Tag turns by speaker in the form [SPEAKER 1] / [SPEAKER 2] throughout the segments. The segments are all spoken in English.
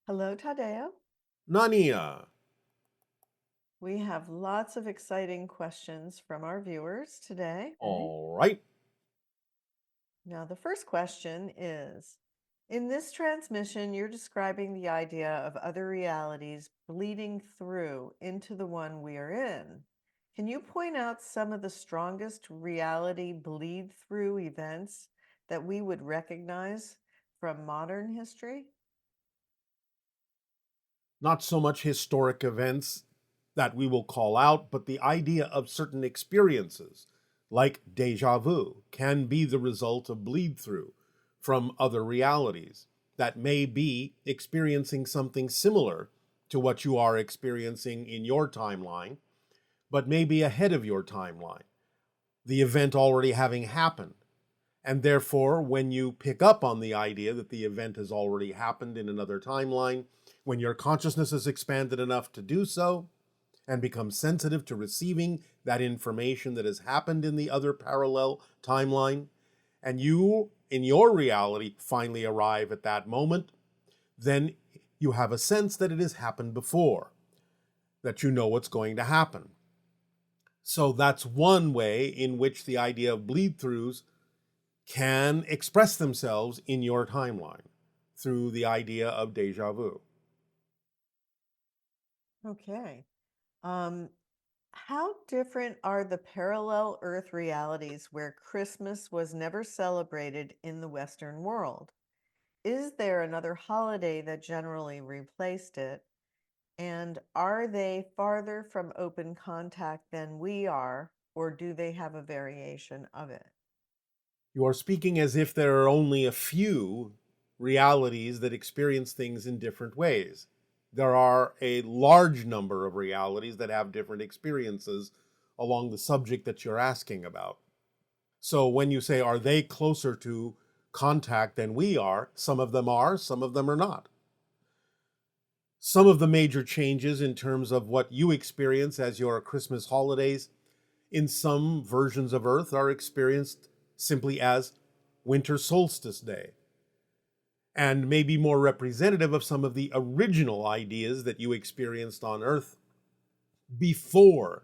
[SPEAKER 1] Hello, Tadeo.
[SPEAKER 2] Nania.
[SPEAKER 1] We have lots of exciting questions from our viewers today.
[SPEAKER 2] All right.
[SPEAKER 1] Now, the first question is, in this transmission, you're describing the idea of other realities bleeding through into the one we are in. Can you point out some of the strongest reality bleed through events that we would recognize from modern history?
[SPEAKER 2] Not so much historic events that we will call out, but the idea of certain experiences, like deja vu, can be the result of bleed through from other realities that may be experiencing something similar to what you are experiencing in your timeline, but maybe ahead of your timeline, the event already having happened. And therefore, when you pick up on the idea that the event has already happened in another timeline, when your consciousness is expanded enough to do so, and become sensitive to receiving that information that has happened in the other parallel timeline, and you, in your reality, finally arrive at that moment, then you have a sense that it has happened before, that you know what's going to happen. So that's one way in which the idea of bleed throughs can express themselves in your timeline through the idea of deja vu.
[SPEAKER 1] Okay. Um, how different are the parallel Earth realities where Christmas was never celebrated in the Western world? Is there another holiday that generally replaced it? And are they farther from open contact than we are, or do they have a variation of it?
[SPEAKER 2] You are speaking as if there are only a few realities that experience things in different ways. There are a large number of realities that have different experiences along the subject that you're asking about. So when you say, are they closer to contact than we are, some of them are not. Some of the major changes in terms of what you experience as your Christmas holidays in some versions of Earth are experienced simply as winter solstice day, and may be more representative of some of the original ideas that you experienced on Earth before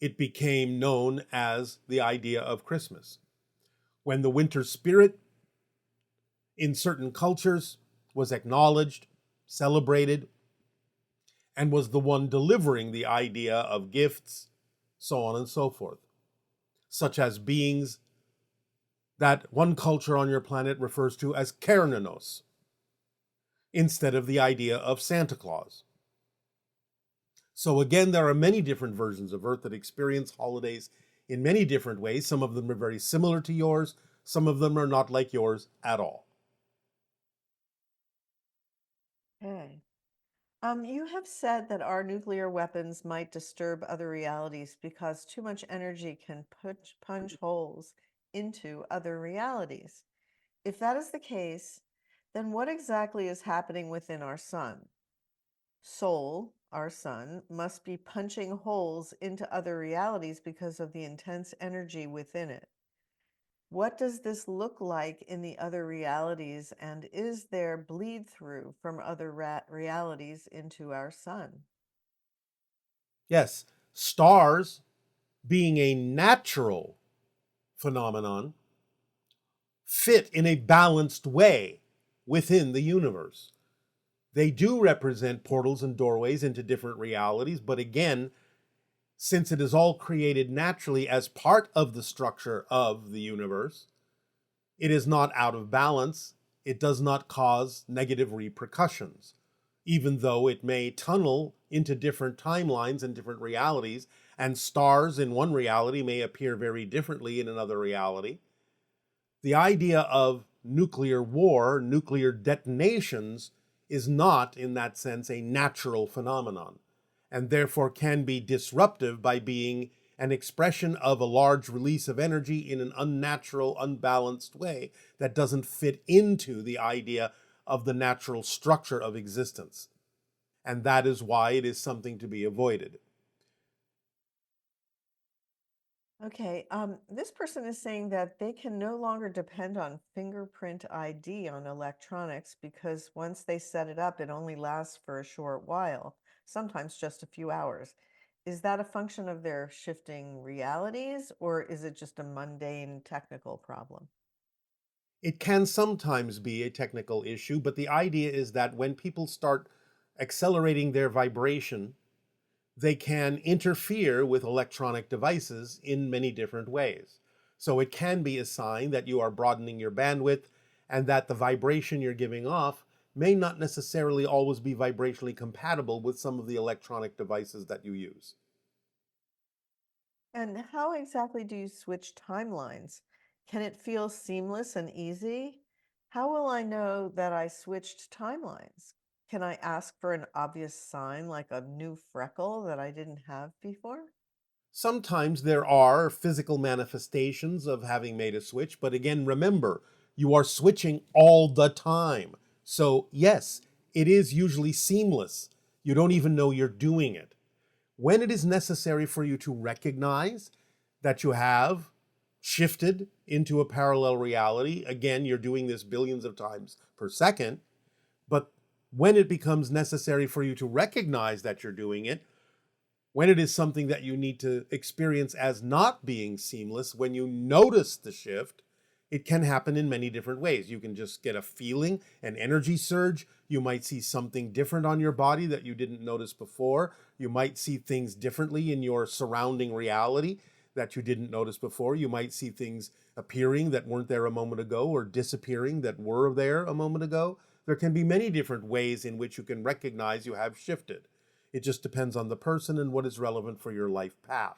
[SPEAKER 2] it became known as the idea of Christmas. When the winter spirit in certain cultures was acknowledged, celebrated, and was the one delivering the idea of gifts, so on and so forth, such as beings that one culture on your planet refers to as Kernanos, instead of the idea of Santa Claus. So again, there are many different versions of Earth that experience holidays in many different ways. Some of them are very similar to yours, some of them are not like yours at all.
[SPEAKER 1] Okay. You have said that our nuclear weapons might disturb other realities because too much energy can punch holes into other realities. If that is the case, then what exactly is happening within our sun? Soul, our sun, must be punching holes into other realities because of the intense energy within it. What does this look like in the other realities, and is there bleed through from other realities into our sun?
[SPEAKER 2] Yes, stars, being a natural phenomenon, fit in a balanced way within the universe. They do represent portals and doorways into different realities, but again, since it is all created naturally as part of the structure of the universe, it is not out of balance. It does not cause negative repercussions, even though it may tunnel into different timelines and different realities, and stars in one reality may appear very differently in another reality. The idea of nuclear war, nuclear detonations, is not, in that sense, a natural phenomenon, and therefore can be disruptive by being an expression of a large release of energy in an unnatural, unbalanced way that doesn't fit into the idea of the natural structure of existence. And that is why it is something to be avoided.
[SPEAKER 1] Okay, this person is saying that they can no longer depend on fingerprint ID on electronics because once they set it up, it only lasts for a short while, sometimes just a few hours. Is that a function of their shifting realities, or is it just a mundane technical problem?
[SPEAKER 2] It can sometimes be a technical issue, but the idea is that when people start accelerating their vibration, they can interfere with electronic devices in many different ways. So it can be a sign that you are broadening your bandwidth and that the vibration you're giving off may not necessarily always be vibrationally compatible with some of the electronic devices that you use.
[SPEAKER 1] And how exactly do you switch timelines? Can it feel seamless and easy? How will I know that I switched timelines? Can I ask for an obvious sign like a new freckle that I didn't have before?
[SPEAKER 2] Sometimes there are physical manifestations of having made a switch, but again, remember, you are switching all the time. So, yes, it is usually seamless. You don't even know you're doing it. When it is necessary for you to recognize that you have shifted into a parallel reality, again, you're doing this billions of times per second, but when it becomes necessary for you to recognize that you're doing it, when it is something that you need to experience as not being seamless, when you notice the shift, it can happen in many different ways. You can just get a feeling, an energy surge. You might see something different on your body that you didn't notice before. You might see things differently in your surrounding reality that you didn't notice before. You might see things appearing that weren't there a moment ago or disappearing that were there a moment ago. There can be many different ways in which you can recognize you have shifted. It just depends on the person and what is relevant for your life path.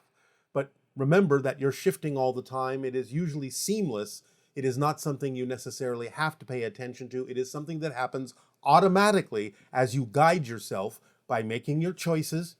[SPEAKER 2] But remember that you're shifting all the time. It is usually seamless. It is not something you necessarily have to pay attention to. It is something that happens automatically as you guide yourself by making your choices,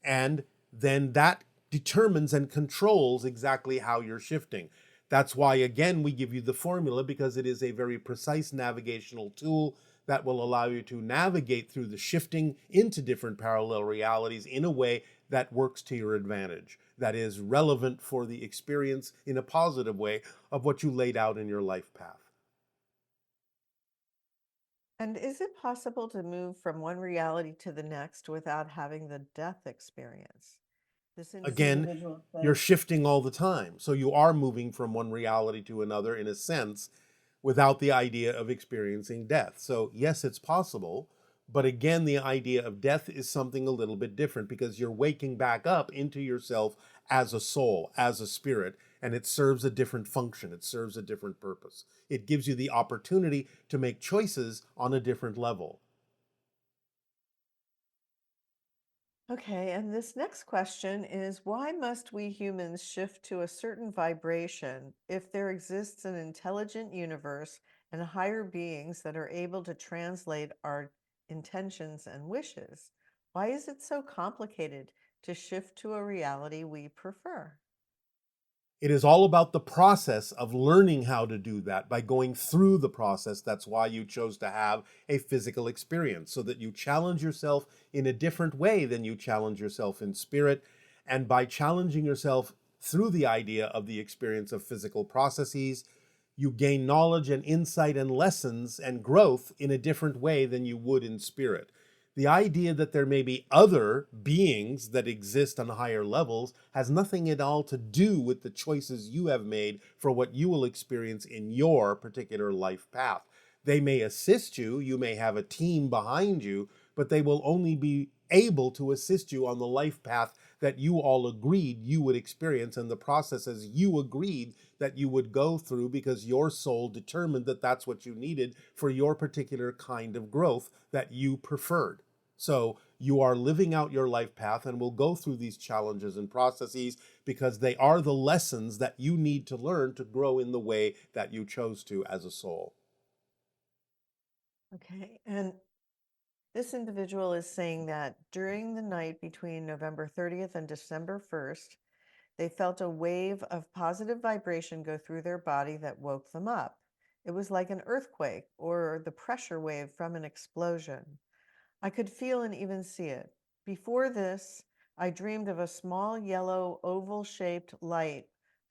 [SPEAKER 2] and then that determines and controls exactly how you're shifting. That's why, again, we give you the formula because it is a very precise navigational tool that will allow you to navigate through the shifting into different parallel realities in a way that works to your advantage, that is relevant for the experience in a positive way of what you laid out in your life path.
[SPEAKER 1] And is it possible to move from one reality to the next without having the death experience? This
[SPEAKER 2] Again,
[SPEAKER 1] individual
[SPEAKER 2] you're
[SPEAKER 1] says,
[SPEAKER 2] shifting all the time. So you are moving from one reality to another in a sense without the idea of experiencing death. So, yes, it's possible. But again, the idea of death is something a little bit different because you're waking back up into yourself as a soul, as a spirit, and it serves a different function. It serves a different purpose. It gives you the opportunity to make choices on a different level.
[SPEAKER 1] okay, and this next question is why must we humans shift to a certain vibration if there exists an intelligent universe and higher beings that are able to translate our intentions and wishes? Why is it so complicated to shift to a reality we prefer?
[SPEAKER 2] It is all about the process of learning how to do that by going through the process. That's why you chose to have a physical experience, so that you challenge yourself in a different way than you challenge yourself in spirit. And by challenging yourself through the idea of the experience of physical processes, you gain knowledge and insight and lessons and growth in a different way than you would in spirit. The idea that there may be other beings that exist on higher levels has nothing at all to do with the choices you have made for what you will experience in your particular life path. They may assist you, you may have a team behind you, but they will only be able to assist you on the life path that you all agreed you would experience and the processes you agreed that you would go through because your soul determined that that's what you needed for your particular kind of growth that you preferred. So you are living out your life path and will go through these challenges and processes because they are the lessons that you need to learn to grow in the way that you chose to as a soul.
[SPEAKER 1] Okay, and this individual is saying that during the night between November 30th and December 1st, they felt a wave of positive vibration go through their body that woke them up. It was like an earthquake or the pressure wave from an explosion. I could feel and even see it. Before this, I dreamed of a small yellow oval shaped light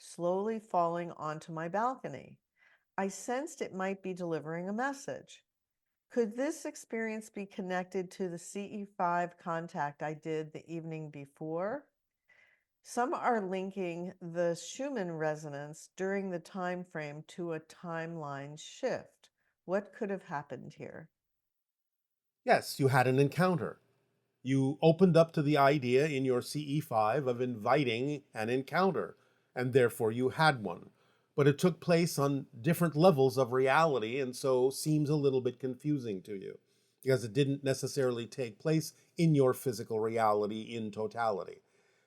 [SPEAKER 1] slowly falling onto my balcony. I sensed it might be delivering a message. Could this experience be connected to the CE5 contact I did the evening before? Some are linking the Schumann resonance during the time frame to a timeline shift. What could have happened here?
[SPEAKER 2] Yes, you had an encounter. You opened up to the idea in your CE5 of inviting an encounter, and therefore you had one. But it took place on different levels of reality, and so seems a little bit confusing to you because it didn't necessarily take place in your physical reality in totality.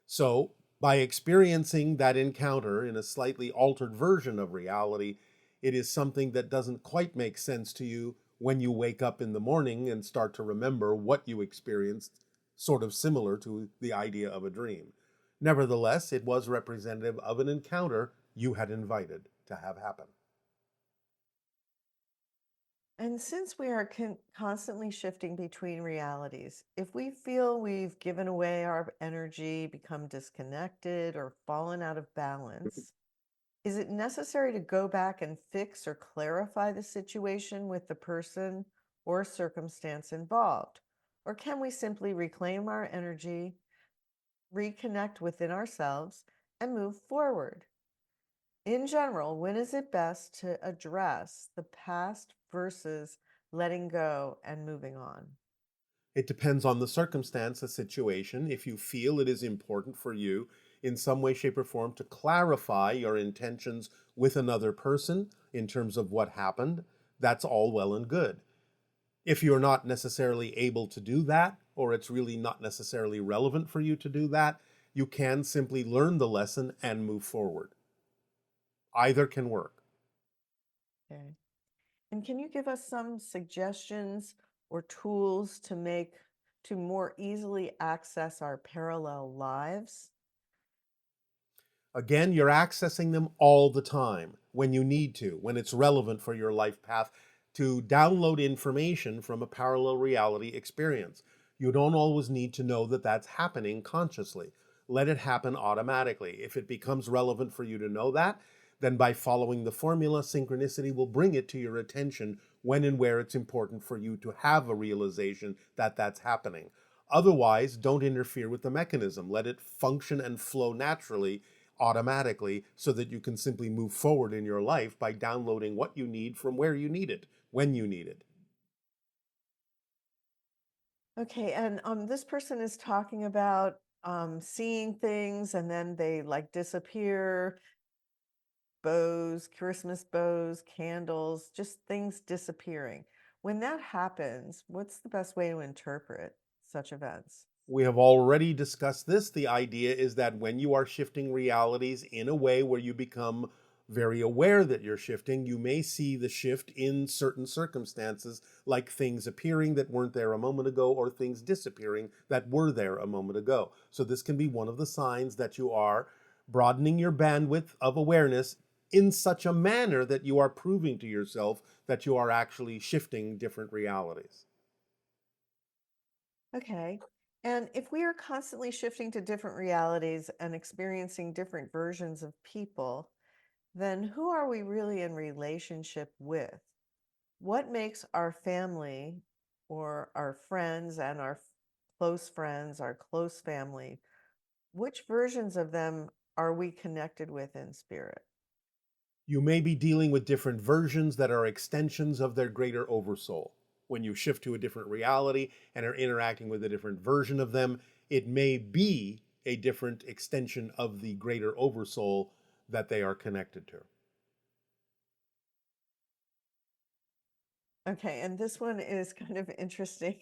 [SPEAKER 2] So, by experiencing that encounter in a slightly altered version of reality, it is something that doesn't quite make sense to you when you wake up in the morning and start to remember what you experienced, sort of similar to the idea of a dream. Nevertheless, it was representative of an encounter you had invited to have happen.
[SPEAKER 1] And since we are constantly shifting between realities, if we feel we've given away our energy, become disconnected, or fallen out of balance, is it necessary to go back and fix or clarify the situation with the person or circumstance involved? Or can we simply reclaim our energy, reconnect within ourselves, and move forward? In general, when is it best to address the past versus letting go and moving on?
[SPEAKER 2] It depends on the circumstance, the situation. If you feel it is important for you in some way, shape, or form to clarify your intentions with another person in terms of what happened, that's all well and good. If you're not necessarily able to do that, or it's really not necessarily relevant for you to do that, you can simply learn the lesson and move forward. Either can work.
[SPEAKER 1] Okay. And can you give us some suggestions or tools to more easily access our parallel lives?
[SPEAKER 2] Again, you're accessing them all the time when you need to, when it's relevant for your life path to download information from a parallel reality experience. You don't always need to know that that's happening consciously. Let it happen automatically. If it becomes relevant for you to know that, then by following the formula, synchronicity will bring it to your attention when and where it's important for you to have a realization that that's happening. Otherwise, don't interfere with the mechanism. Let it function and flow naturally, automatically, so that you can simply move forward in your life by downloading what you need from where you need it, when you need it.
[SPEAKER 1] Okay, and this person is talking about seeing things and then they like disappear, bows, Christmas bows, candles, just things disappearing. When that happens, what's the best way to interpret such events?
[SPEAKER 2] We have already discussed this. The idea is that when you are shifting realities in a way where you become very aware that you're shifting, you may see the shift in certain circumstances, like things appearing that weren't there a moment ago or things disappearing that were there a moment ago. So, this can be one of the signs that you are broadening your bandwidth of awareness in such a manner that you are proving to yourself that you are actually shifting different realities.
[SPEAKER 1] Okay. And if we are constantly shifting to different realities and experiencing different versions of people, then who are we really in relationship with? What makes our family or our friends and our close friends, our close family, which versions of them are we connected with in spirit?
[SPEAKER 2] You may be dealing with different versions that are extensions of their greater oversoul. When you shift to a different reality and are interacting with a different version of them, it may be a different extension of the greater oversoul that they are connected to.
[SPEAKER 1] Okay, and this one is kind of interesting.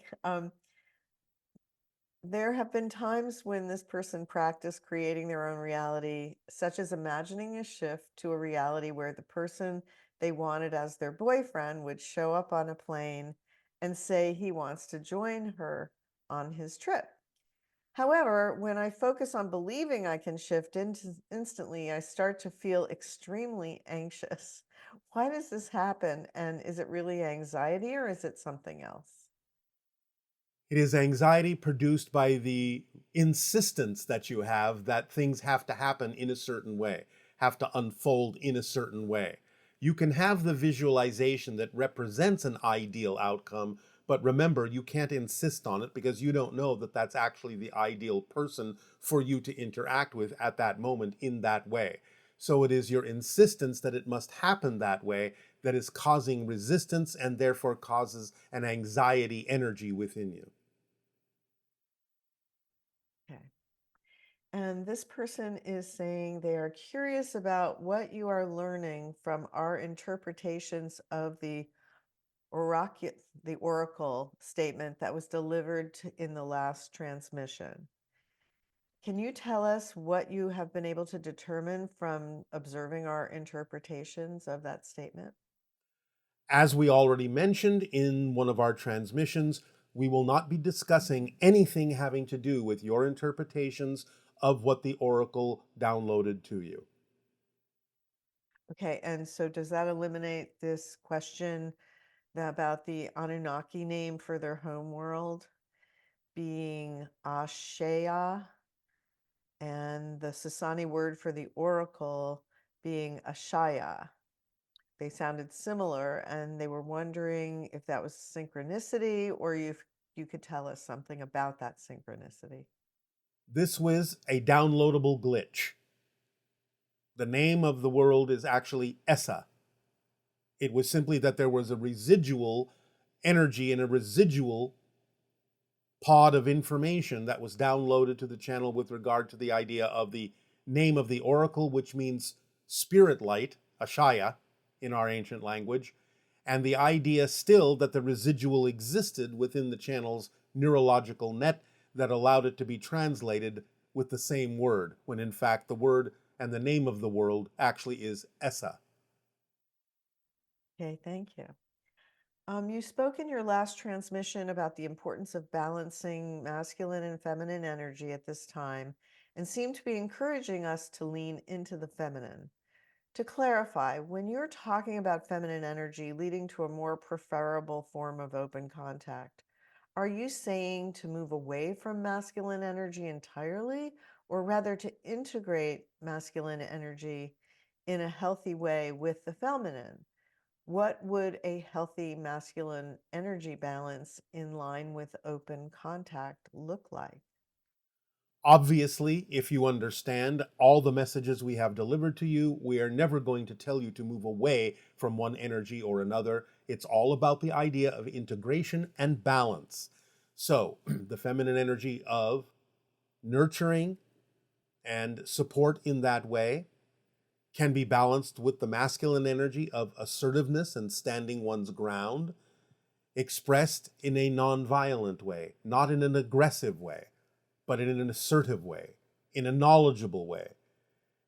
[SPEAKER 1] There have been times when this person practiced creating their own reality, such as imagining a shift to a reality where the person they wanted as their boyfriend would show up on a plane and say he wants to join her on his trip. However, when I focus on believing I can shift instantly, I start to feel extremely anxious. Why does this happen? And is it really anxiety or is it something else?
[SPEAKER 2] It is anxiety produced by the insistence that you have that things have to happen in a certain way. have to unfold in a certain way. You can have the visualization that represents an ideal outcome, but remember, you can't insist on it because you don't know that that's actually the ideal person for you to interact with at that moment in that way. So it is your insistence that it must happen that way that is causing resistance and therefore causes an anxiety energy within you.
[SPEAKER 1] Okay. And this person is saying they are curious about what you are learning from our interpretations of the oracle statement that was delivered in the last transmission. Can you tell us what you have been able to determine from observing our interpretations of that statement?
[SPEAKER 2] As we already mentioned in one of our transmissions, we will not be discussing anything having to do with your interpretations of what the oracle downloaded to you.
[SPEAKER 1] Okay, and so does that eliminate this question about the Anunnaki name for their home world being Ashea and the Sasani word for the oracle being Ashaya? They sounded similar, and they were wondering if that was synchronicity or if you could tell us something about that synchronicity.
[SPEAKER 2] This was a downloadable glitch. The name of the world is actually Essa. It was simply that there was a residual energy and a residual pod of information that was downloaded to the channel with regard to the idea of the name of the oracle, which means spirit light, Ashaya, in our ancient language, and the idea still that the residual existed within the channel's neurological net that allowed it to be translated with the same word, when in fact the word and the name of the world actually is Essa.
[SPEAKER 1] Okay, thank you. You spoke in your last transmission about the importance of balancing masculine and feminine energy at this time and seemed to be encouraging us to lean into the feminine. To clarify, when you're talking about feminine energy leading to a more preferable form of open contact, are you saying to move away from masculine energy entirely, or rather to integrate masculine energy in a healthy way with the feminine? What would a healthy masculine energy balance in line with open contact look like?
[SPEAKER 2] Obviously, if you understand all the messages we have delivered to you, we are never going to tell you to move away from one energy or another. It's all about the idea of integration and balance. So, the feminine energy of nurturing and support in that way can be balanced with the masculine energy of assertiveness and standing one's ground, expressed in a non-violent way, not in an aggressive way, but in an assertive way, in a knowledgeable way.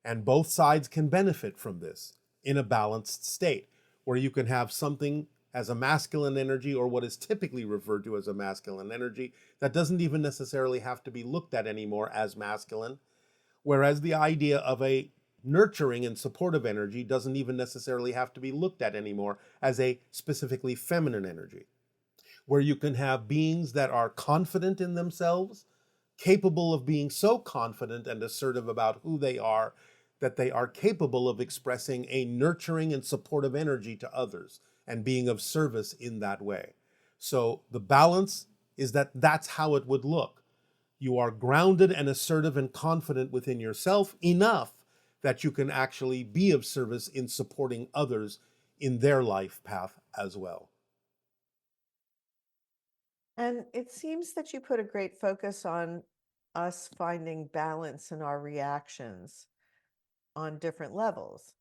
[SPEAKER 2] And both sides can benefit from this in a balanced state, where you can have something as a masculine energy, or what is typically referred to as a masculine energy, that doesn't even necessarily have to be looked at anymore as masculine, whereas the idea of a nurturing and supportive energy doesn't even necessarily have to be looked at anymore as a specifically feminine energy, where you can have beings that are confident in themselves, capable of being so confident and assertive about who they are that they are capable of expressing a nurturing and supportive energy to others and being of service in that way. So the balance is that that's how it would look. You are grounded and assertive and confident within yourself enough that you can actually be of service in supporting others in their life path as well.
[SPEAKER 1] And it seems that you put a great focus on us finding balance in our reactions on different levels.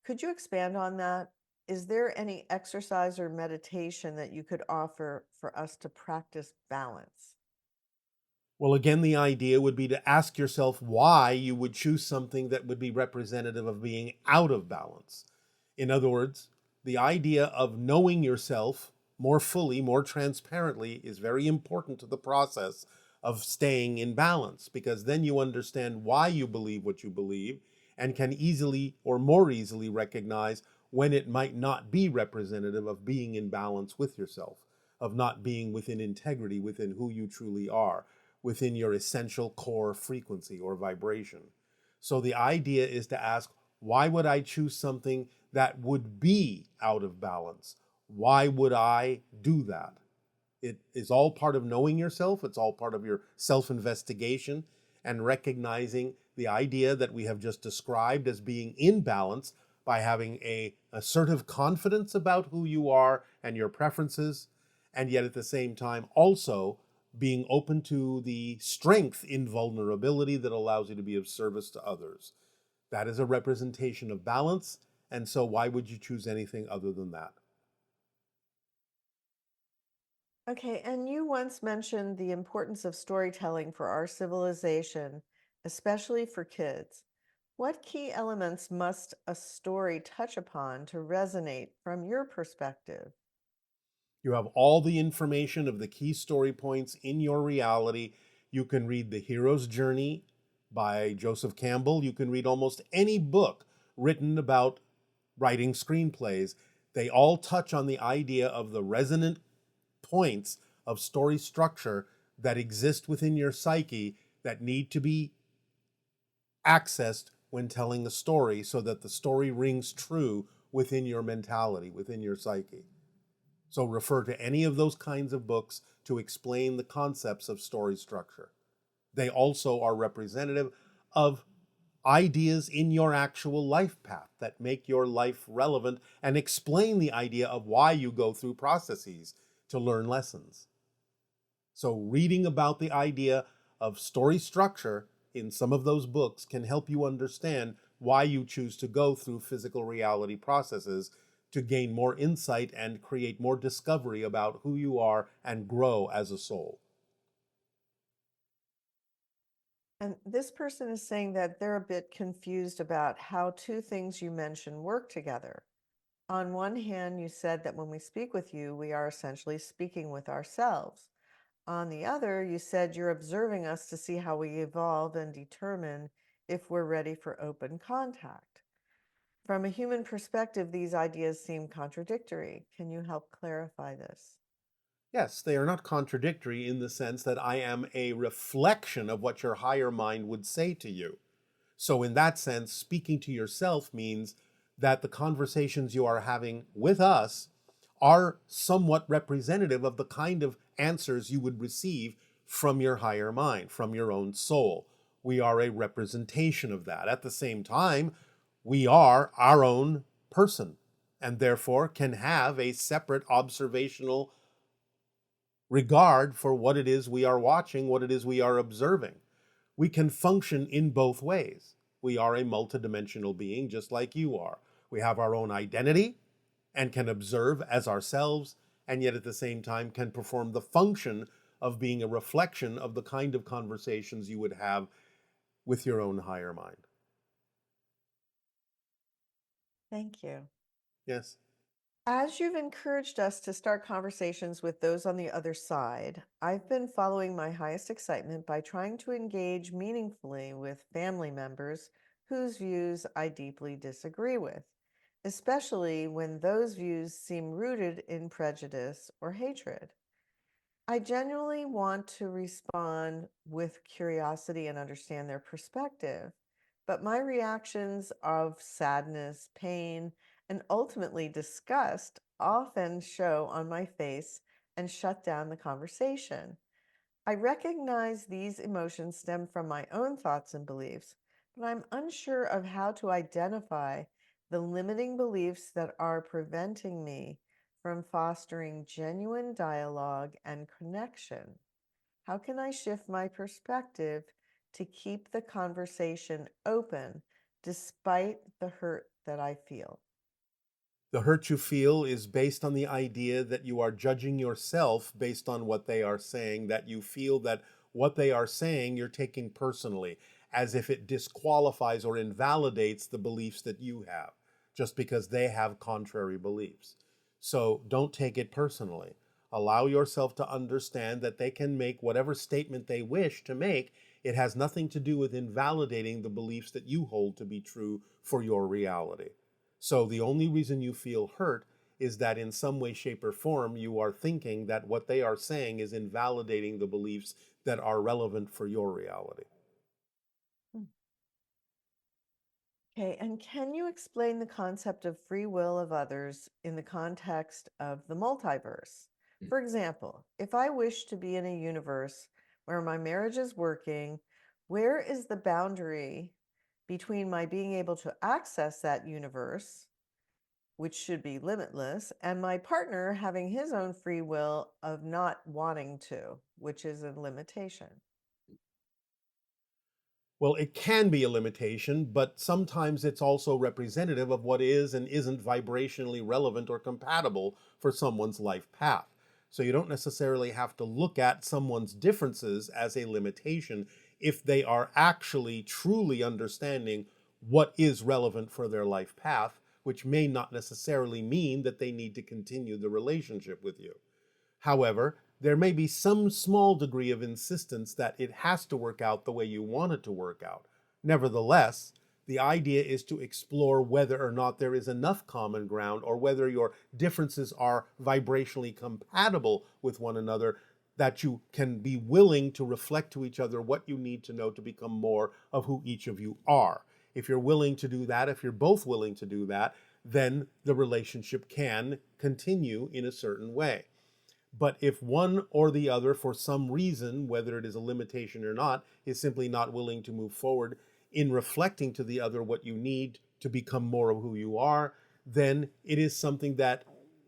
[SPEAKER 1] Could you expand on that? Is there any exercise or meditation that you could offer for us to practice balance?
[SPEAKER 2] Well, again, the idea would be to ask yourself why you would choose something that would be representative of being out of balance. In other words, the idea of knowing yourself more fully, more transparently, is very important to the process of staying in balance, because then you understand why you believe what you believe and can easily or more easily recognize when it might not be representative of being in balance with yourself, of not being within integrity within who you truly are, within your essential core frequency or vibration. So the idea is to ask, Why would I choose something that would be out of balance? Why would I do that? It is all part of knowing yourself. It's all part of your self investigation and recognizing the idea that we have just described as being in balance by having a assertive confidence about who you are and your preferences, and yet at the same time also being open to the strength in vulnerability that allows you to be of service to others. That is a representation of balance, and so why would you choose anything other than that?
[SPEAKER 1] Okay, and you once mentioned the importance of storytelling for our civilization, especially for kids. What key elements must a story touch upon to resonate from your perspective?
[SPEAKER 2] You have all the information of the key story points in your reality. You can read The Hero's Journey by Joseph Campbell. You can read almost any book written about writing screenplays. They all touch on the idea of the resonant points of story structure that exist within your psyche that need to be accessed when telling a story so that the story rings true within your mentality, within your psyche. So refer to any of those kinds of books to explain the concepts of story structure. They also are representative of ideas in your actual life path that make your life relevant and explain the idea of why you go through processes to learn lessons. So reading about the idea of story structure in some of those books can help you understand why you choose to go through physical reality processes to gain more insight and create more discovery about who you are and grow as a soul.
[SPEAKER 1] And this person is saying that they're a bit confused about how two things you mentioned work together. On one hand, you said that when we speak with you, we are essentially speaking with ourselves. On the other, you said you're observing us to see how we evolve and determine if we're ready for open contact. From a human perspective, these ideas seem contradictory. Can you help clarify this?
[SPEAKER 2] Yes, they are not contradictory in the sense that I am a reflection of what your higher mind would say to you. So, in that sense, speaking to yourself means that the conversations you are having with us are somewhat representative of the kind of answers you would receive from your higher mind, from your own soul. We are a representation of that. At the same time, we are our own person and therefore can have a separate observational regard for what it is we are watching, what it is we are observing. We can function in both ways. We are a multidimensional being just like you are. We have our own identity and can observe as ourselves, and yet at the same time can perform the function of being a reflection of the kind of conversations you would have with your own higher mind.
[SPEAKER 1] Thank you.
[SPEAKER 2] Yes.
[SPEAKER 1] As you've encouraged us to start conversations with those on the other side, I've been following my highest excitement by trying to engage meaningfully with family members whose views I deeply disagree with, especially when those views seem rooted in prejudice or hatred. I genuinely want to respond with curiosity and understand their perspective, but my reactions of sadness, pain, and ultimately disgust often show on my face and shut down the conversation. I recognize these emotions stem from my own thoughts and beliefs, but I'm unsure of how to identify the limiting beliefs that are preventing me from fostering genuine dialogue and connection. How can I shift my perspective to keep the conversation open despite the hurt that I feel?
[SPEAKER 2] The hurt you feel is based on the idea that you are judging yourself based on what they are saying, that you feel that what they are saying you're taking personally, as if it disqualifies or invalidates the beliefs that you have, just because they have contrary beliefs. So don't take it personally. Allow yourself to understand that they can make whatever statement they wish to make. It has nothing to do with invalidating the beliefs that you hold to be true for your reality. So the only reason you feel hurt is that in some way, shape, or form, you are thinking that what they are saying is invalidating the beliefs that are relevant for your reality.
[SPEAKER 1] Hmm. Okay, and can you explain the concept of free will of others in the context of the multiverse? For example, if I wish to be in a universe where my marriage is working, where is the boundary between my being able to access that universe, which should be limitless, and my partner having his own free will of not wanting to, which is a limitation?
[SPEAKER 2] Well, it can be a limitation, but sometimes it's also representative of what is and isn't vibrationally relevant or compatible for someone's life path. So you don't necessarily have to look at someone's differences as a limitation if they are actually truly understanding what is relevant for their life path, which may not necessarily mean that they need to continue the relationship with you. However, there may be some small degree of insistence that it has to work out the way you want it to work out. Nevertheless, the idea is to explore whether or not there is enough common ground or whether your differences are vibrationally compatible with one another, that you can be willing to reflect to each other what you need to know to become more of who each of you are. If you're willing to do that, if you're both willing to do that, then the relationship can continue in a certain way. But if one or the other, for some reason, whether it is a limitation or not, is simply not willing to move forward in reflecting to the other what you need to become more of who you are, then it is something that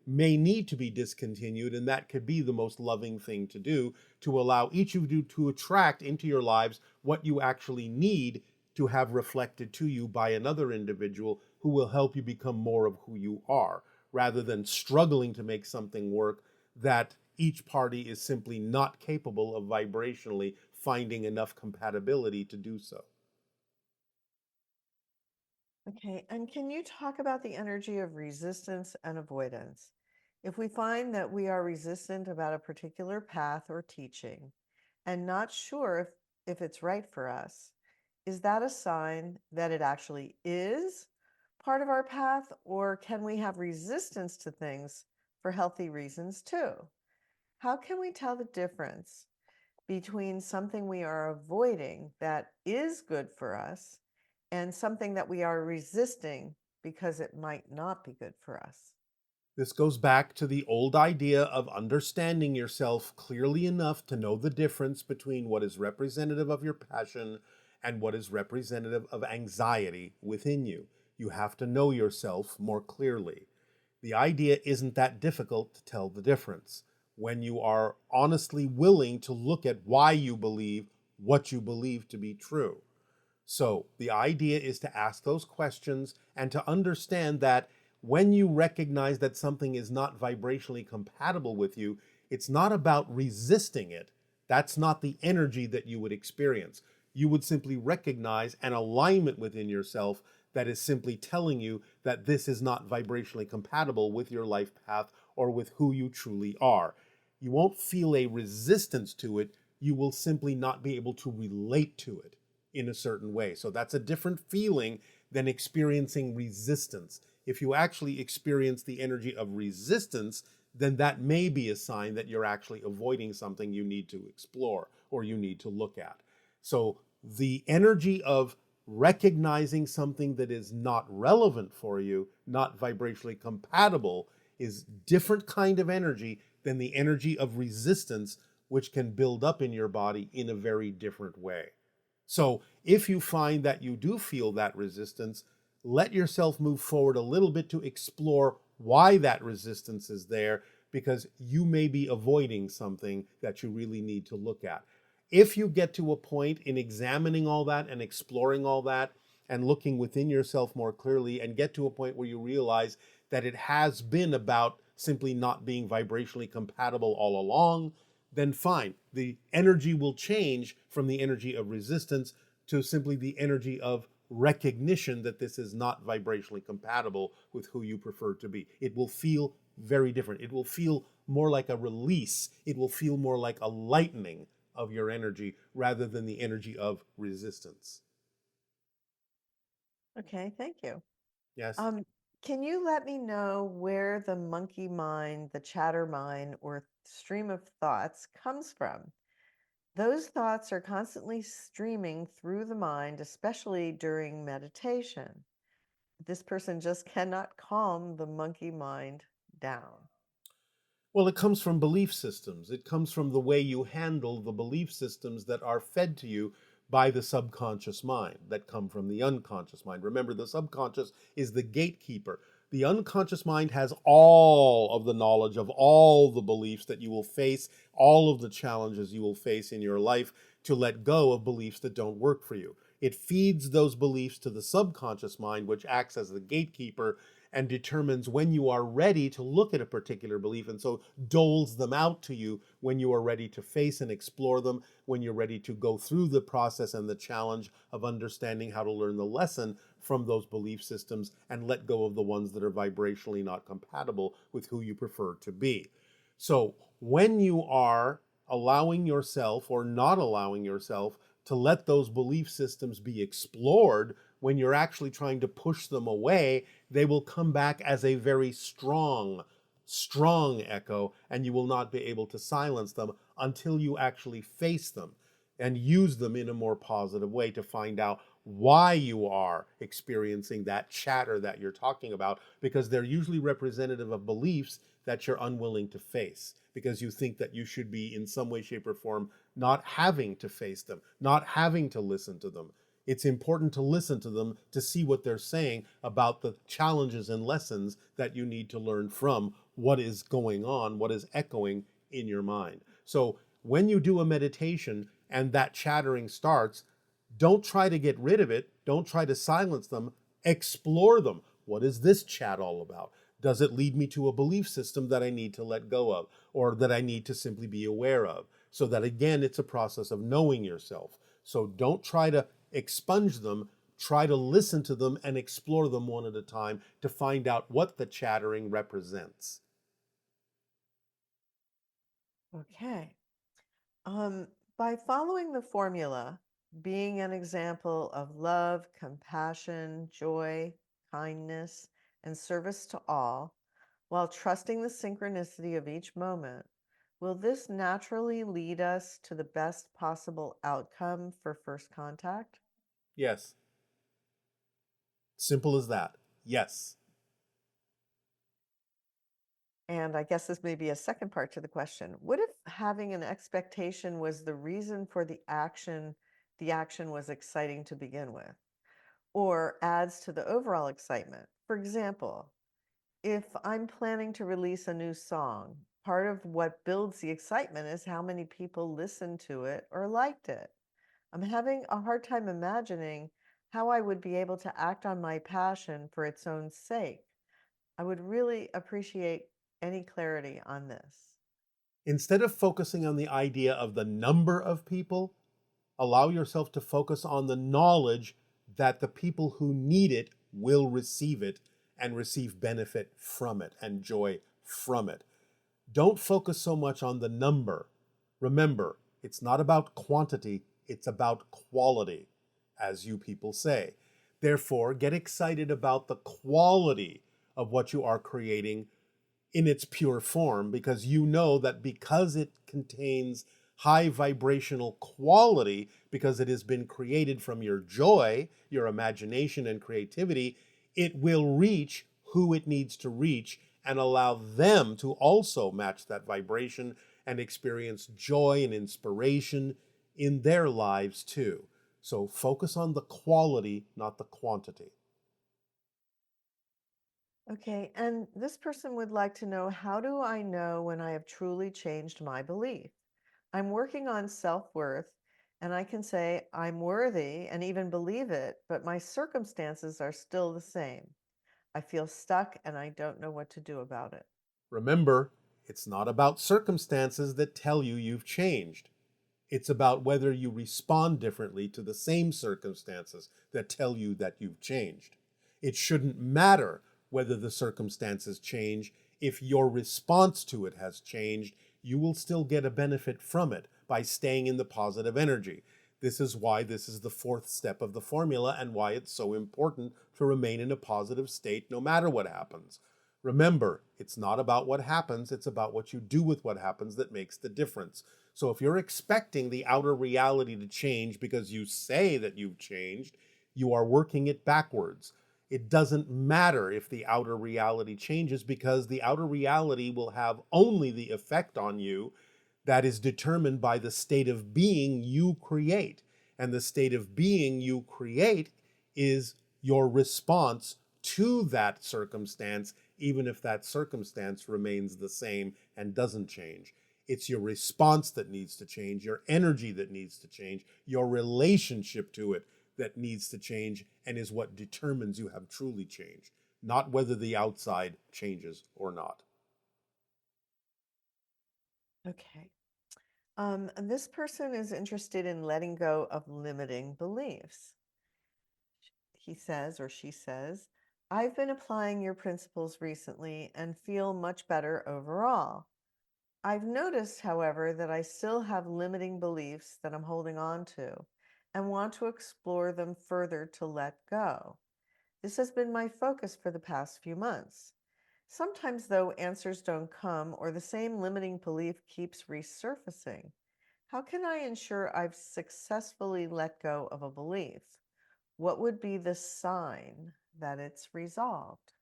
[SPEAKER 2] may need to be discontinued. And that could be the most loving thing to do, to allow each of you to attract into your lives what you actually need to have reflected to you by another individual who will help you become more of who you are, rather than struggling to make something work that each party is simply not capable of vibrationally finding enough compatibility to do so.
[SPEAKER 1] Okay, and can you talk about the energy of resistance and avoidance? If we find that we are resistant about a particular path or teaching and not sure if it's right for us, is that a sign that it actually is part of our path, or can we have resistance to things for healthy reasons too? How can we tell the difference between something we are avoiding that is good for us and something that we are resisting because it might not be good for us?
[SPEAKER 2] This goes back to the old idea of understanding yourself clearly enough to know the difference between what is representative of your passion and what is representative of anxiety within you. You have to know yourself more clearly. The idea isn't that difficult to tell the difference when you are honestly willing to look at why you believe what you believe to be true. So the idea is to ask those questions and to understand that when you recognize that something is not vibrationally compatible with you, it's not about resisting it. That's not the energy that you would experience. You would simply recognize an alignment within yourself that is simply telling you that this is not vibrationally compatible with your life path or with who you truly are. You won't feel a resistance to it. You will simply not be able to relate to it in a certain way. So that's a different feeling than experiencing resistance. If you actually experience the energy of resistance, then that may be a sign that you're actually avoiding something you need to explore or you need to look at. So the energy of recognizing something that is not relevant for you, not vibrationally compatible, is different kind of energy than the energy of resistance, which can build up in your body in a very different way. So if you find that you do feel that resistance, let yourself move forward a little bit to explore why that resistance is there, because you may be avoiding something that you really need to look at. If you get to a point in examining all that and exploring all that and looking within yourself more clearly and get to a point where you realize that it has been about simply not being vibrationally compatible all along, then fine. The energy will change from the energy of resistance to simply the energy of recognition that this is not vibrationally compatible with who you prefer to be. It will feel very different. It will feel more like a release. It will feel more like a lightening of your energy rather than the energy of resistance.
[SPEAKER 1] Okay, thank you.
[SPEAKER 2] Yes.
[SPEAKER 1] Um, can you let me know where the monkey mind, the chatter mind, or stream of thoughts comes from? Those thoughts are constantly streaming through the mind, especially during meditation. this person just cannot calm the monkey mind down.
[SPEAKER 2] Well, it comes from belief systems. It comes from the way you handle the belief systems that are fed to you by the subconscious mind, that come from the unconscious mind. Remember, the subconscious is the gatekeeper. The unconscious mind has all of the knowledge of all the beliefs that you will face, all of the challenges you will face in your life to let go of beliefs that don't work for you. It feeds those beliefs to the subconscious mind, which acts as the gatekeeper and determines when you are ready to look at a particular belief, and so doles them out to you when you are ready to face and explore them, when you're ready to go through the process and the challenge of understanding how to learn the lesson from those belief systems and let go of the ones that are vibrationally not compatible with who you prefer to be. So when you are allowing yourself or not allowing yourself to let those belief systems be explored, when you're actually trying to push them away, they will come back as a very strong, strong echo, and you will not be able to silence them until you actually face them and use them in a more positive way to find out why you are experiencing that chatter that you're talking about, because they're usually representative of beliefs that you're unwilling to face because you think that you should be in some way, shape, or form not having to face them, not having to listen to them. It's important to listen to them to see what they're saying about the challenges and lessons that you need to learn from what is going on, what is echoing in your mind. So when you do a meditation and that chattering starts, don't try to get rid of it. Don't try to silence them. Explore them. What is this chat all about? Does it lead me to a belief system that I need to let go of or that I need to simply be aware of? So that again, it's a process of knowing yourself. So don't try to expunge them. Try to listen to them and explore them one at a time to find out what the chattering represents.
[SPEAKER 1] Okay. By following the formula, being an example of love, compassion, joy, kindness, and service to all, while trusting the synchronicity of each moment, will this naturally lead us to the best possible outcome for first contact?
[SPEAKER 2] Yes. Simple as that. Yes.
[SPEAKER 1] And I guess this may be a second part to the question. What if having an expectation was the reason for the action was exciting to begin with, or adds to the overall excitement? For example, if I'm planning to release a new song, part of what builds the excitement is how many people listened to it or liked it. I'm having a hard time imagining how I would be able to act on my passion for its own sake. I would really appreciate any clarity on this.
[SPEAKER 2] Instead of focusing on the idea of the number of people, allow yourself to focus on the knowledge that the people who need it will receive it and receive benefit from it and joy from it. Don't focus so much on the number. Remember, it's not about quantity, it's about quality, as you people say. Therefore, get excited about the quality of what you are creating in its pure form, because you know that because it contains high vibrational quality, because it has been created from your joy, your imagination, and creativity, it will reach who it needs to reach and allow them to also match that vibration and experience joy and inspiration in their lives too. So focus on the quality, not the quantity.
[SPEAKER 1] Okay, and this person would like to know, how do I know when I have truly changed my belief? I'm working on self worth, and I can say I'm worthy and even believe it, but my circumstances are still the same. I feel stuck and I don't know what to do about it.
[SPEAKER 2] Remember, it's not about circumstances that tell you you've changed. It's about whether you respond differently to the same circumstances that tell you that you've changed. It shouldn't matter whether the circumstances change. If your response to it has changed, you will still get a benefit from it by staying in the positive energy. This is why this is the fourth step of the formula and why it's so important to remain in a positive state no matter what happens. Remember, it's not about what happens, it's about what you do with what happens that makes the difference. So if you're expecting the outer reality to change because you say that you've changed, you are working it backwards. It doesn't matter if the outer reality changes, because the outer reality will have only the effect on you that is determined by the state of being you create. And the state of being you create is your response to that circumstance, even if that circumstance remains the same and doesn't change. It's your response that needs to change, your energy that needs to change, your relationship to it that needs to change, and is what determines you have truly changed, not whether the outside changes or not.
[SPEAKER 1] Okay. And this person is interested in letting go of limiting beliefs. He says, or she says, I've been applying your principles recently and feel much better overall. I've noticed, however, that I still have limiting beliefs that I'm holding on to and want to explore them further to let go. This has been my focus for the past few months. Sometimes, though, answers don't come or the same limiting belief keeps resurfacing. How can I ensure I've successfully let go of a belief? What would be the sign that it's resolved?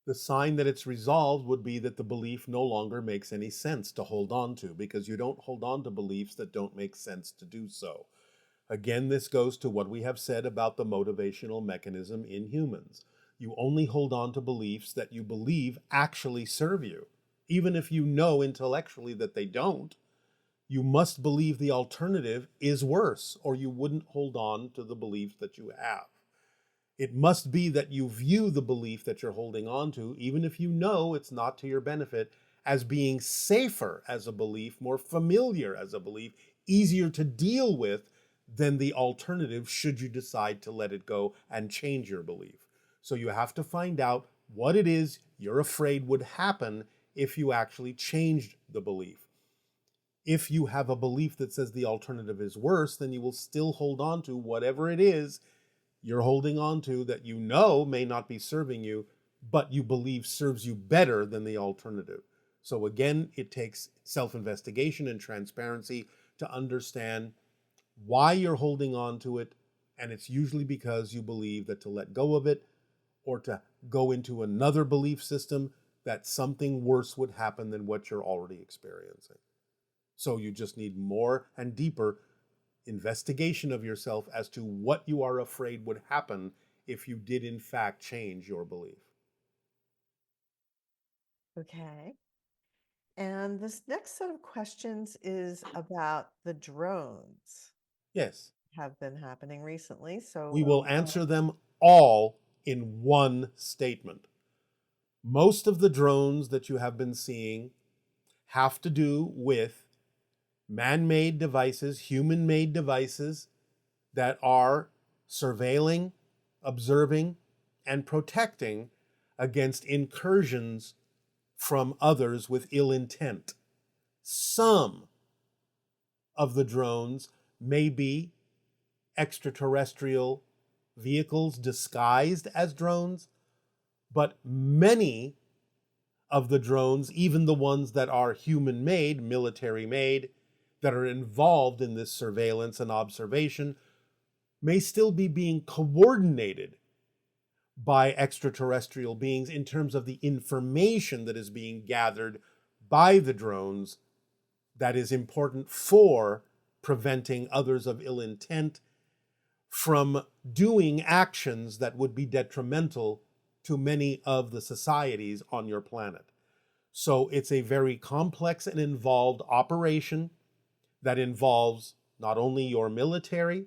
[SPEAKER 2] The sign that it's resolved would be that the belief no longer makes any sense to hold on to, because you don't hold on to beliefs that don't make sense to do so. Again, this goes to what we have said about the motivational mechanism in humans. You only hold on to beliefs that you believe actually serve you. Even if you know intellectually that they don't, you must believe the alternative is worse, or you wouldn't hold on to the beliefs that you have. It must be that you view the belief that you're holding on to, even if you know it's not to your benefit, as being safer as a belief, more familiar as a belief, easier to deal with than the alternative, should you decide to let it go and change your belief. So you have to find out what it is you're afraid would happen if you actually changed the belief. If you have a belief that says the alternative is worse, then you will still hold on to whatever it is you're holding on to that you know may not be serving you, but you believe serves you better than the alternative. So again, it takes self-investigation and transparency to understand why you're holding on to it. And it's usually because you believe that to let go of it, or to go into another belief system, that something worse would happen than what you're already experiencing. So you just need more and deeper investigation of yourself as to what you are afraid would happen if you did in fact change your belief.
[SPEAKER 1] Okay. And this next set of questions is about the drones
[SPEAKER 2] Yes,
[SPEAKER 1] have been happening recently.
[SPEAKER 2] we
[SPEAKER 1] So,
[SPEAKER 2] will answer them all in one statement. Most of the drones that you have been seeing have to do with man made devices, human made devices that are surveilling, observing, and protecting against incursions from others with ill intent. Some of the drones may be extraterrestrial vehicles disguised as drones, but many of the drones, even the ones that are human made, military made, that are involved in this surveillance and observation, may still be being coordinated by extraterrestrial beings in terms of the information that is being gathered by the drones that is important for preventing others of ill intent from doing actions that would be detrimental to many of the societies on your planet. So it's a very complex and involved operation that involves not only your military,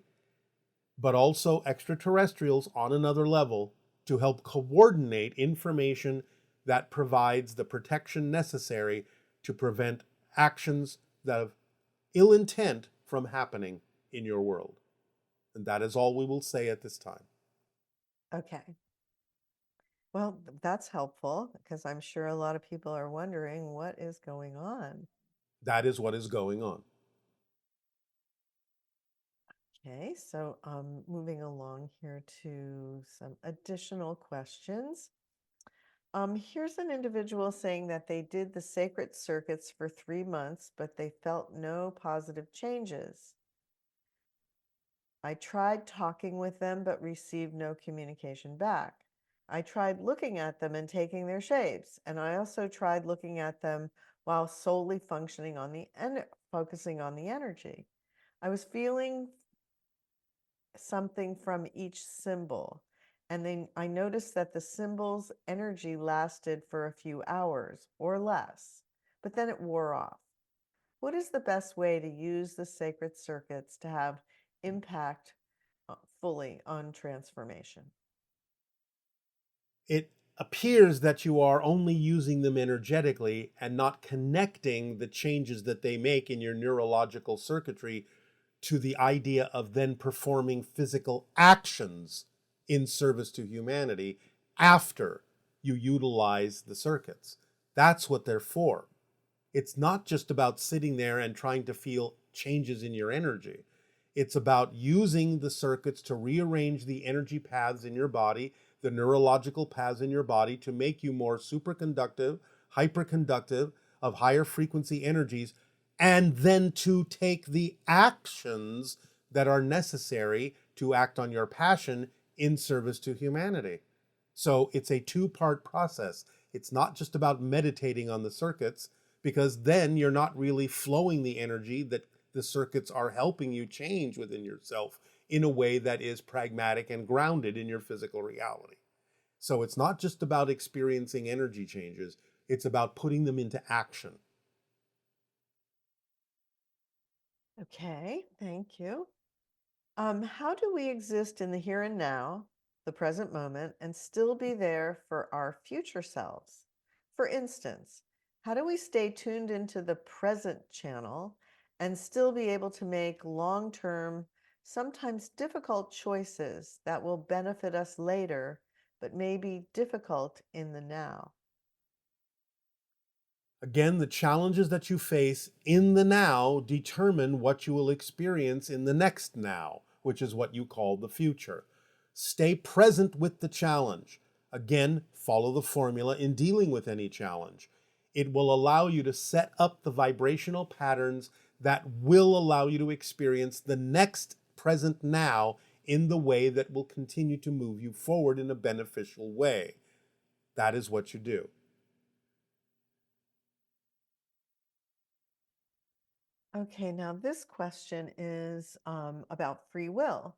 [SPEAKER 2] but also extraterrestrials on another level to help coordinate information that provides the protection necessary to prevent actions that have ill intent from happening in your world. And that is all we will say at this time.
[SPEAKER 1] okay. Well, that's helpful because I'm sure a lot of people are wondering what is going on.
[SPEAKER 2] That is what is going on.
[SPEAKER 1] Okay, so moving along here to some additional questions. Here's an individual saying that they did the sacred circuits for 3 months, but they felt no positive changes. I tried talking with them, but received no communication back. I tried looking at them and taking their shapes, and I also tried looking at them while solely functioning on focusing on the energy. I was feeling something from each symbol, and then I noticed that the symbol's energy lasted for a few hours or less, but then it wore off. What is the best way to use the sacred circuits to have impact fully on transformation?
[SPEAKER 2] It appears that you are only using them energetically and not connecting the changes that they make in your neurological circuitry to the idea of then performing physical actions in service to humanity after you utilize the circuits. That's what they're for. It's not just about sitting there and trying to feel changes in your energy. It's about using the circuits to rearrange the energy paths in your body, the neurological paths in your body, to make you more superconductive, hyperconductive, of higher frequency energies, and then to take the actions that are necessary to act on your passion in service to humanity. So it's a two-part process. It's not just about meditating on the circuits, because then you're not really flowing the energy that the circuits are helping you change within yourself in a way that is pragmatic and grounded in your physical reality. So it's not just about experiencing energy changes, it's about putting them into action.
[SPEAKER 1] Okay, thank you. How do we exist in the here and now, the present moment, and still be there for our future selves? For instance, how do we stay tuned into the present channel and still be able to make long term, sometimes difficult choices that will benefit us later, but may be difficult in the now?
[SPEAKER 2] Again, the challenges that you face in the now determine what you will experience in the next now, which is what you call the future. Stay present with the challenge. Again, follow the formula in dealing with any challenge. It will allow you to set up the vibrational patterns that will allow you to experience the next present now in the way that will continue to move you forward in a beneficial way. That is what you do.
[SPEAKER 1] Okay, now this question is about free will.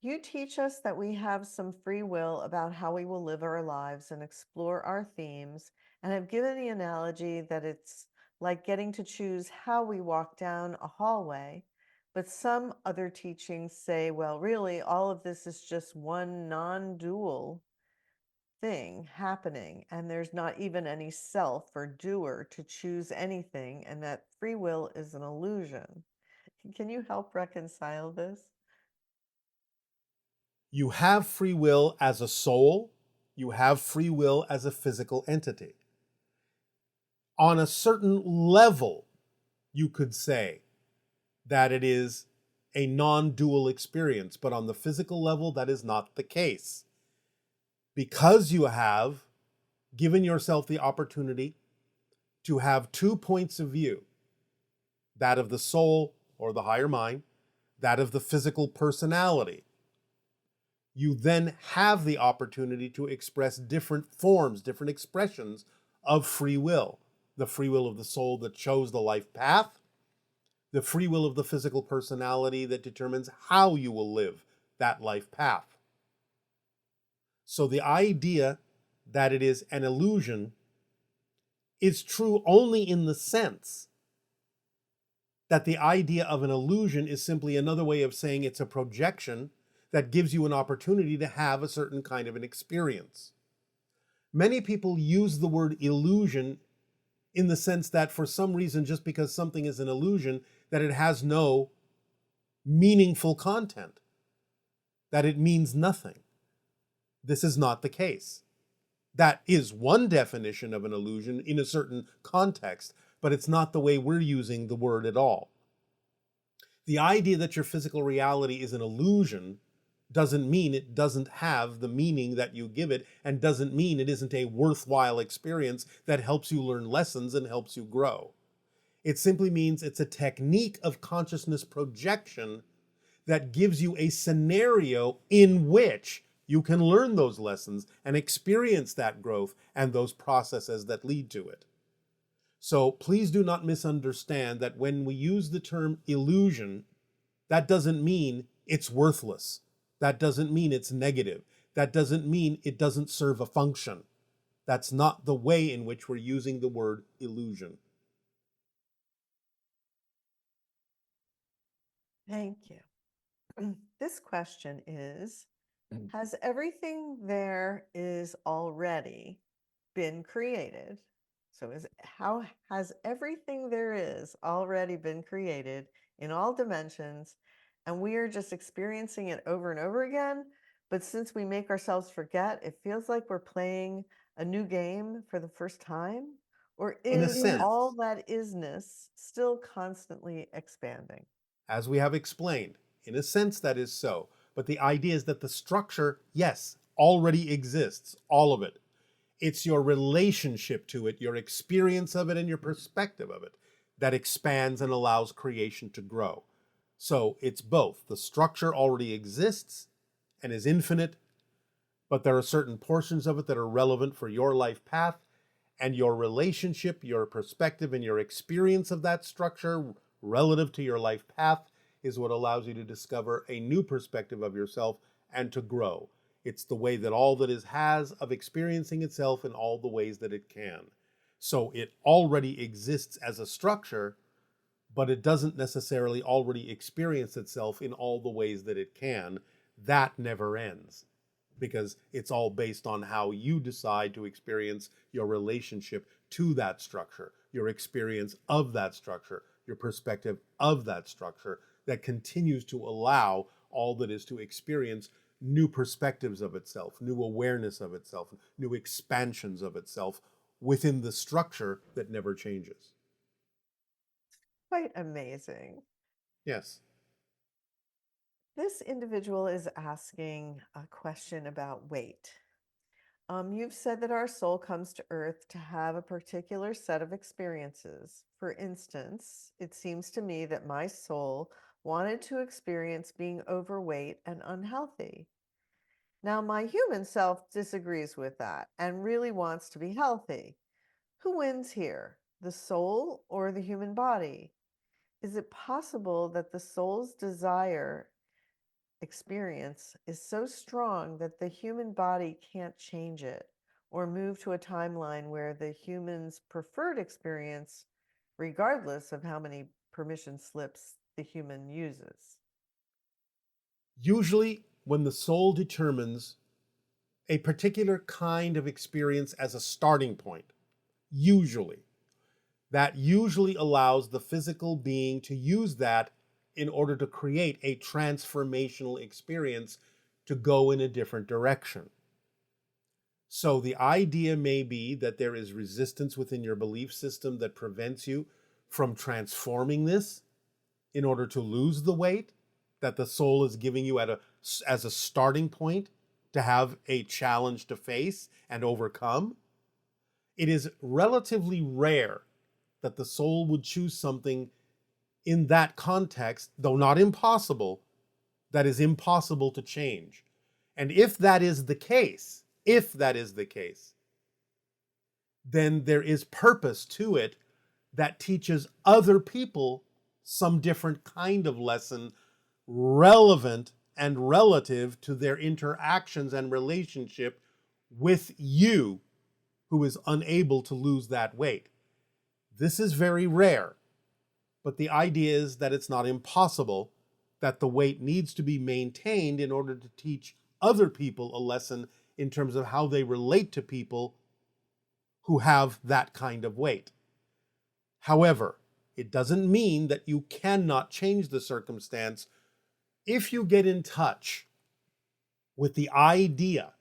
[SPEAKER 1] You teach us that we have some free will about how we will live our lives and explore our themes, and have given the analogy that it's like getting to choose how we walk down a hallway. But some other teachings say, well, really, all of this is just one non dual thing happening, and there's not even any self or doer to choose anything, and that free will is an illusion. Can you help reconcile this?
[SPEAKER 2] You have free will as a soul, you have free will as a physical entity. On a certain level, you could say that it is a non dual experience, but on the physical level, that is not the case. Because you have given yourself the opportunity to have 2 points of view, that of the soul or the higher mind, that of the physical personality, you then have the opportunity to express different forms, different expressions of free will. The free will of the soul that chose the life path, the free will of the physical personality that determines how you will live that life path. So the idea that it is an illusion is true only in the sense that the idea of an illusion is simply another way of saying it's a projection that gives you an opportunity to have a certain kind of an experience. Many people use the word illusion in the sense that for some reason, just because something is an illusion, that it has no meaningful content, that it means nothing. This is not the case. That is one definition of an illusion in a certain context, but it's not the way we're using the word at all. The idea that your physical reality is an illusion doesn't mean it doesn't have the meaning that you give it, and doesn't mean it isn't a worthwhile experience that helps you learn lessons and helps you grow. It simply means it's a technique of consciousness projection that gives you a scenario in which you can learn those lessons and experience that growth and those processes that lead to it. So please do not misunderstand that when we use the term illusion, that doesn't mean it's worthless. That doesn't mean it's negative. That doesn't mean it doesn't serve a function. That's not the way in which we're using the word illusion.
[SPEAKER 1] Thank you. This question is, has everything there is already been created? So how has everything there is already been created in all dimensions, and we are just experiencing it over and over again? But since we make ourselves forget, it feels like we're playing a new game for the first time? Or
[SPEAKER 2] In a
[SPEAKER 1] is
[SPEAKER 2] sense,
[SPEAKER 1] all that isness still constantly expanding?
[SPEAKER 2] as we have explained, in a sense that is so. But the idea is that the structure, yes, already exists, all of it. It's your relationship to it, your experience of it, and your perspective of it that expands and allows creation to grow. So it's both. The structure already exists and is infinite, but there are certain portions of it that are relevant for your life path, and your relationship, your perspective, and your experience of that structure relative to your life path is what allows you to discover a new perspective of yourself and to grow. It's the way that all that is has of experiencing itself in all the ways that it can. So it already exists as a structure, but it doesn't necessarily already experience itself in all the ways that it can. That never ends, because it's all based on how you decide to experience your relationship to that structure, your experience of that structure, your perspective of that structure that continues to allow all that is to experience new perspectives of itself, new awareness of itself, new expansions of itself within the structure that never changes.
[SPEAKER 1] Quite amazing.
[SPEAKER 2] Yes.
[SPEAKER 1] This individual is asking a question about weight. You've said that our soul comes to Earth to have a particular set of experiences. For instance, it seems to me that my soul wanted to experience being overweight and unhealthy. Now, my human self disagrees with that and really wants to be healthy. Who wins here, the soul or the human body? Is it possible that the soul's desire experience is so strong that the human body can't change it or move to a timeline where the human's preferred experience, regardless of how many permission slips the human uses?
[SPEAKER 2] Usually, when the soul determines a particular kind of experience as a starting point, usually, that usually allows the physical being to use that in order to create a transformational experience to go in a different direction. So the idea may be that there is resistance within your belief system that prevents you from transforming this in order to lose the weight that the soul is giving you as a starting point to have a challenge to face and overcome. It is relatively rare that the soul would choose something in that context, though not impossible, that is impossible to change. And if that is the case, then there is purpose to it that teaches other people some different kind of lesson relevant and relative to their interactions and relationship with you, who is unable to lose that weight. This is very rare, but the idea is that it's not impossible, that the weight needs to be maintained in order to teach other people a lesson in terms of how they relate to people who have that kind of weight. However, it doesn't mean that you cannot change the circumstance if you get in touch with the idea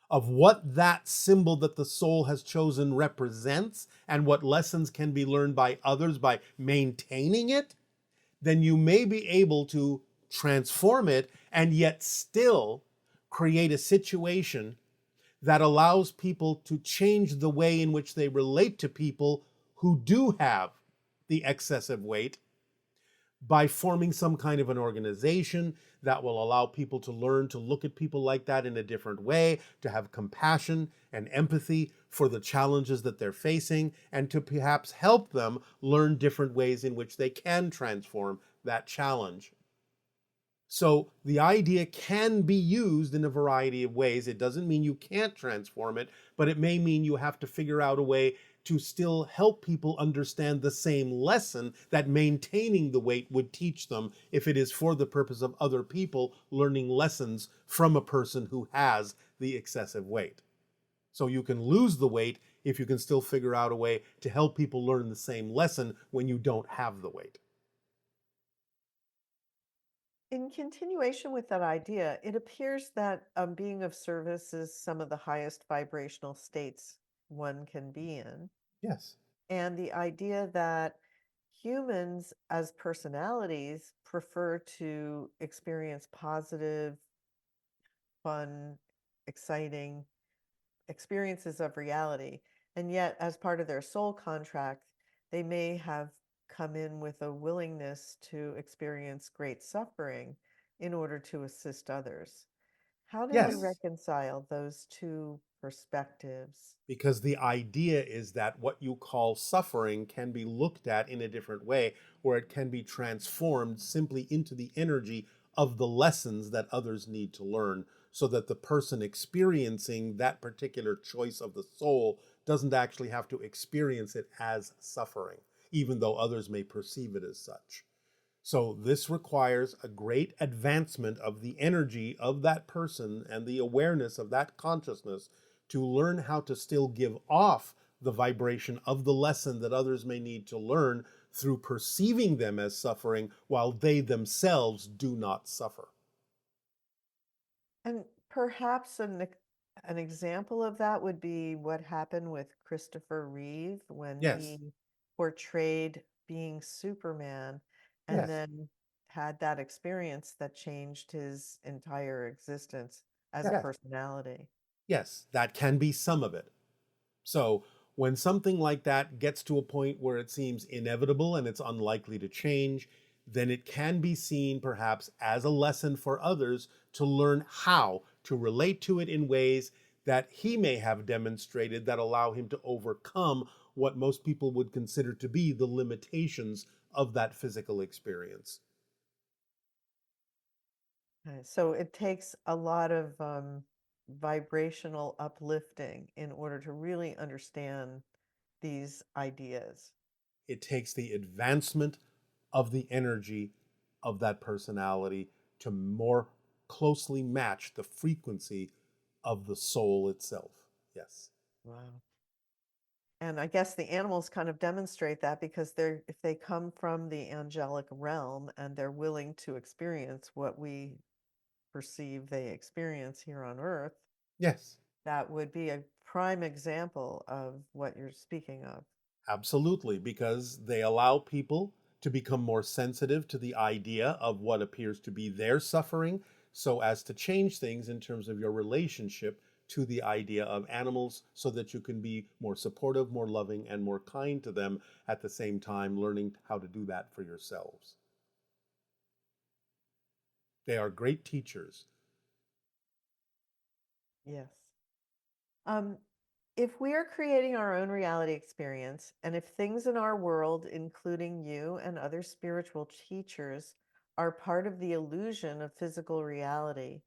[SPEAKER 2] of what that symbol that the soul has chosen represents and what lessons can be learned by others by maintaining it. Then you may be able to transform it and yet still create a situation that allows people to change the way in which they relate to people who do have the excessive weight, by forming some kind of an organization that will allow people to learn to look at people like that in a different way, to have compassion and empathy for the challenges that they're facing, and to perhaps help them learn different ways in which they can transform that challenge. So the idea can be used in a variety of ways. It doesn't mean you can't transform it, but it may mean you have to figure out a way to still help people understand the same lesson that maintaining the weight would teach them, if it is for the purpose of other people learning lessons from a person who has the excessive weight. So you can lose the weight if you can still figure out a way to help people learn the same lesson when you don't have the weight.
[SPEAKER 1] In continuation with that idea, it appears that being of service is some of the highest vibrational states one can be in.
[SPEAKER 2] Yes.
[SPEAKER 1] And the idea that humans as personalities prefer to experience positive, fun, exciting experiences of reality. And yet, as part of their soul contract, they may have come in with a willingness to experience great suffering in order to assist others. How do we
[SPEAKER 2] Yes.
[SPEAKER 1] reconcile those two perspectives?
[SPEAKER 2] Because the idea is that what you call suffering can be looked at in a different way, where it can be transformed simply into the energy of the lessons that others need to learn, so that the person experiencing that particular choice of the soul doesn't actually have to experience it as suffering, even though others may perceive it as such. So this requires a great advancement of the energy of that person and the awareness of that consciousness to learn how to still give off the vibration of the lesson that others may need to learn through perceiving them as suffering while they themselves do not suffer.
[SPEAKER 1] And perhaps an example of that would be what happened with Christopher Reeve when
[SPEAKER 2] Yes,
[SPEAKER 1] he portrayed being Superman and
[SPEAKER 2] yes,
[SPEAKER 1] then had that experience that changed his entire existence as a
[SPEAKER 2] yes,
[SPEAKER 1] personality.
[SPEAKER 2] yes, that can be some of it. So, when something like that gets to a point where it seems inevitable and it's unlikely to change, then it can be seen perhaps as a lesson for others to learn how to relate to it in ways that he may have demonstrated that allow him to overcome what most people would consider to be the limitations of that physical experience.
[SPEAKER 1] So it takes a lot of vibrational uplifting in order to really understand these ideas.
[SPEAKER 2] It takes the advancement of the energy of that personality to more closely match the frequency of the soul itself. Yes.
[SPEAKER 1] Wow. And I guess the animals kind of demonstrate that because if they come from the angelic realm and they're willing to experience what we perceive they experience here on Earth,
[SPEAKER 2] Yes.
[SPEAKER 1] that would be a prime example of what you're speaking of.
[SPEAKER 2] Absolutely, because they allow people to become more sensitive to the idea of what appears to be their suffering, so as to change things in terms of your relationship to the idea of animals, so that you can be more supportive, more loving, and more kind to them, at the same time learning how to do that for yourselves. They are great teachers.
[SPEAKER 1] Yes. Um, if we are creating our own reality experience, and if things in our world, including you and other spiritual teachers, are part of the illusion of physical reality,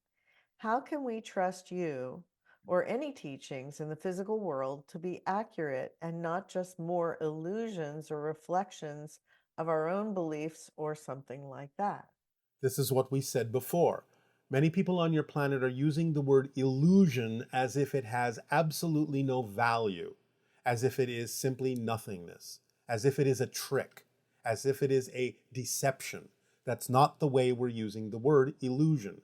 [SPEAKER 1] how can we trust you or any teachings in the physical world to be accurate and not just more illusions or reflections of our own beliefs or something like that?
[SPEAKER 2] This is what we said before. Many people on your planet are using the word illusion as if it has absolutely no value, as if it is simply nothingness, as if it is a trick, as if it is a deception. That's not the way we're using the word illusion.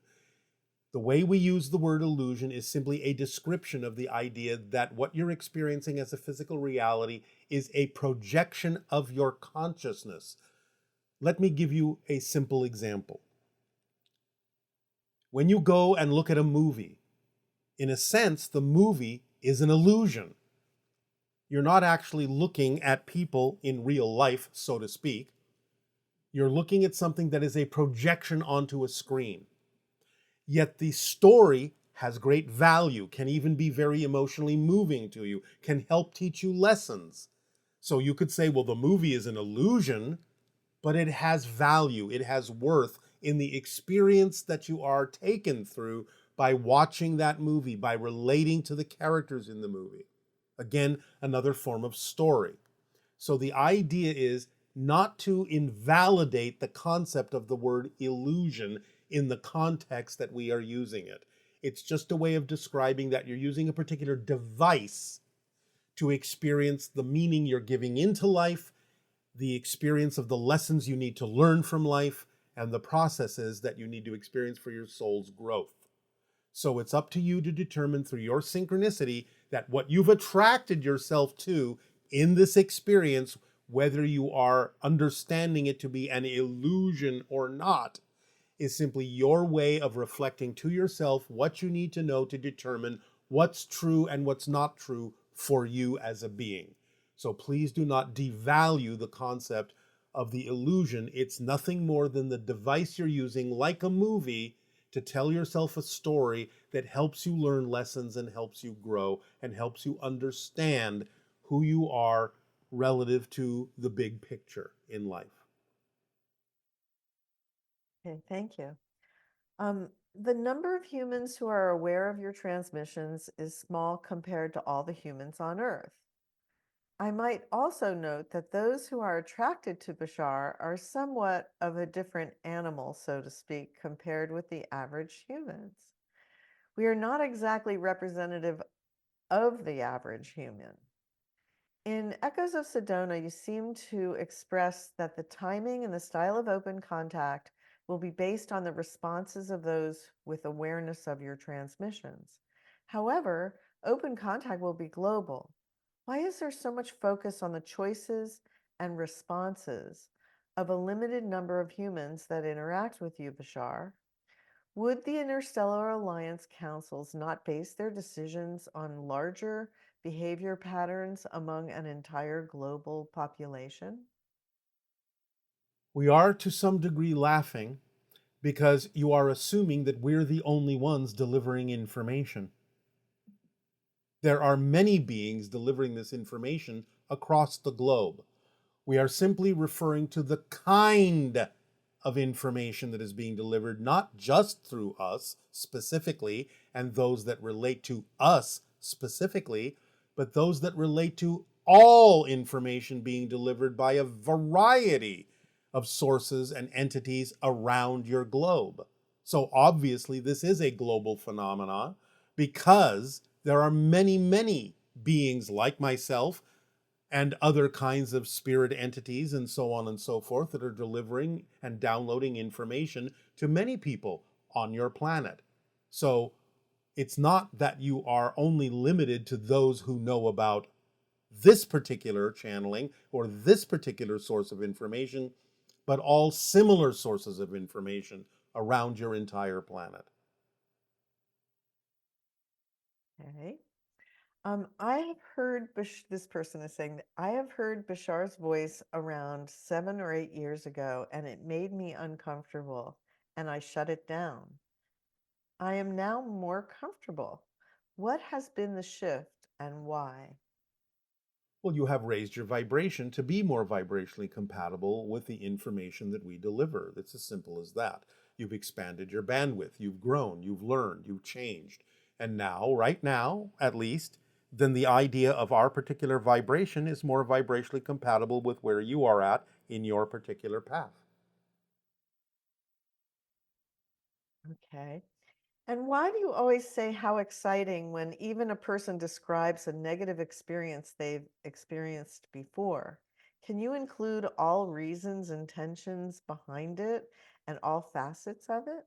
[SPEAKER 2] The way we use the word illusion is simply a description of the idea that what you're experiencing as a physical reality is a projection of your consciousness. Let me give you a simple example. When you go and look at a movie, in a sense, the movie is an illusion. You're not actually looking at people in real life, so to speak. You're looking at something that is a projection onto a screen. Yet the story has great value, can even be very emotionally moving to you, can help teach you lessons. So you could say, well, the movie is an illusion, but it has value, it has worth in the experience that you are taken through by watching that movie, by relating to the characters in the movie. Again, another form of story. So the idea is not to invalidate the concept of the word illusion in the context that we are using it. It's just a way of describing that you're using a particular device to experience the meaning you're giving into life, the experience of the lessons you need to learn from life, and the processes that you need to experience for your soul's growth. So it's up to you to determine through your synchronicity that what you've attracted yourself to in this experience, whether you are understanding it to be an illusion or not, is simply your way of reflecting to yourself what you need to know to determine what's true and what's not true for you as a being. So please do not devalue the concept of the illusion. It's nothing more than the device you're using, like a movie, to tell yourself a story that helps you learn lessons and helps you grow and helps you understand who you are relative to the big picture in life.
[SPEAKER 1] Okay, thank you. The number of humans who are aware of your transmissions is small compared to all the humans on Earth. I might also note that those who are attracted to Bashar are somewhat of a different animal, so to speak, compared with the average humans. We are not exactly representative of the average human. In Echoes of Sedona, you seem to express that the timing and the style of open contact will be based on the responses of those with awareness of your transmissions. However, open contact will be global. Why is there so much focus on the choices and responses of a limited number of humans that interact with you, Bashar? Would the Interstellar Alliance councils not base their decisions on larger behavior patterns among an entire global population?
[SPEAKER 2] We are to some degree laughing because you are assuming that we're the only ones delivering information. There are many beings delivering this information across the globe. We are simply referring to the kind of information that is being delivered, not just through us specifically and those that relate to us specifically, but those that relate to all information being delivered by a variety of sources and entities around your globe. So obviously, this is a global phenomenon because there are many, many beings like myself and other kinds of spirit entities and so on and so forth that are delivering and downloading information to many people on your planet. So it's not that you are only limited to those who know about this particular channeling or this particular source of information, but all similar sources of information around your entire planet.
[SPEAKER 1] Okay. I have heard this person is saying that I have heard Bashar's voice around 7 or 8 years ago, and it made me uncomfortable, and I shut it down. I am now more comfortable. What has been the shift and why?
[SPEAKER 2] Well, you have raised your vibration to be more vibrationally compatible with the information that we deliver. It's as simple as that. You've expanded your bandwidth, you've grown, you've learned, you've changed. And now, right now, at least, then the idea of our particular vibration is more vibrationally compatible with where you are at in your particular path.
[SPEAKER 1] Okay. And why do you always say how exciting when even a person describes a negative experience they've experienced before? Can you include all reasons and tensions behind it and all facets of it?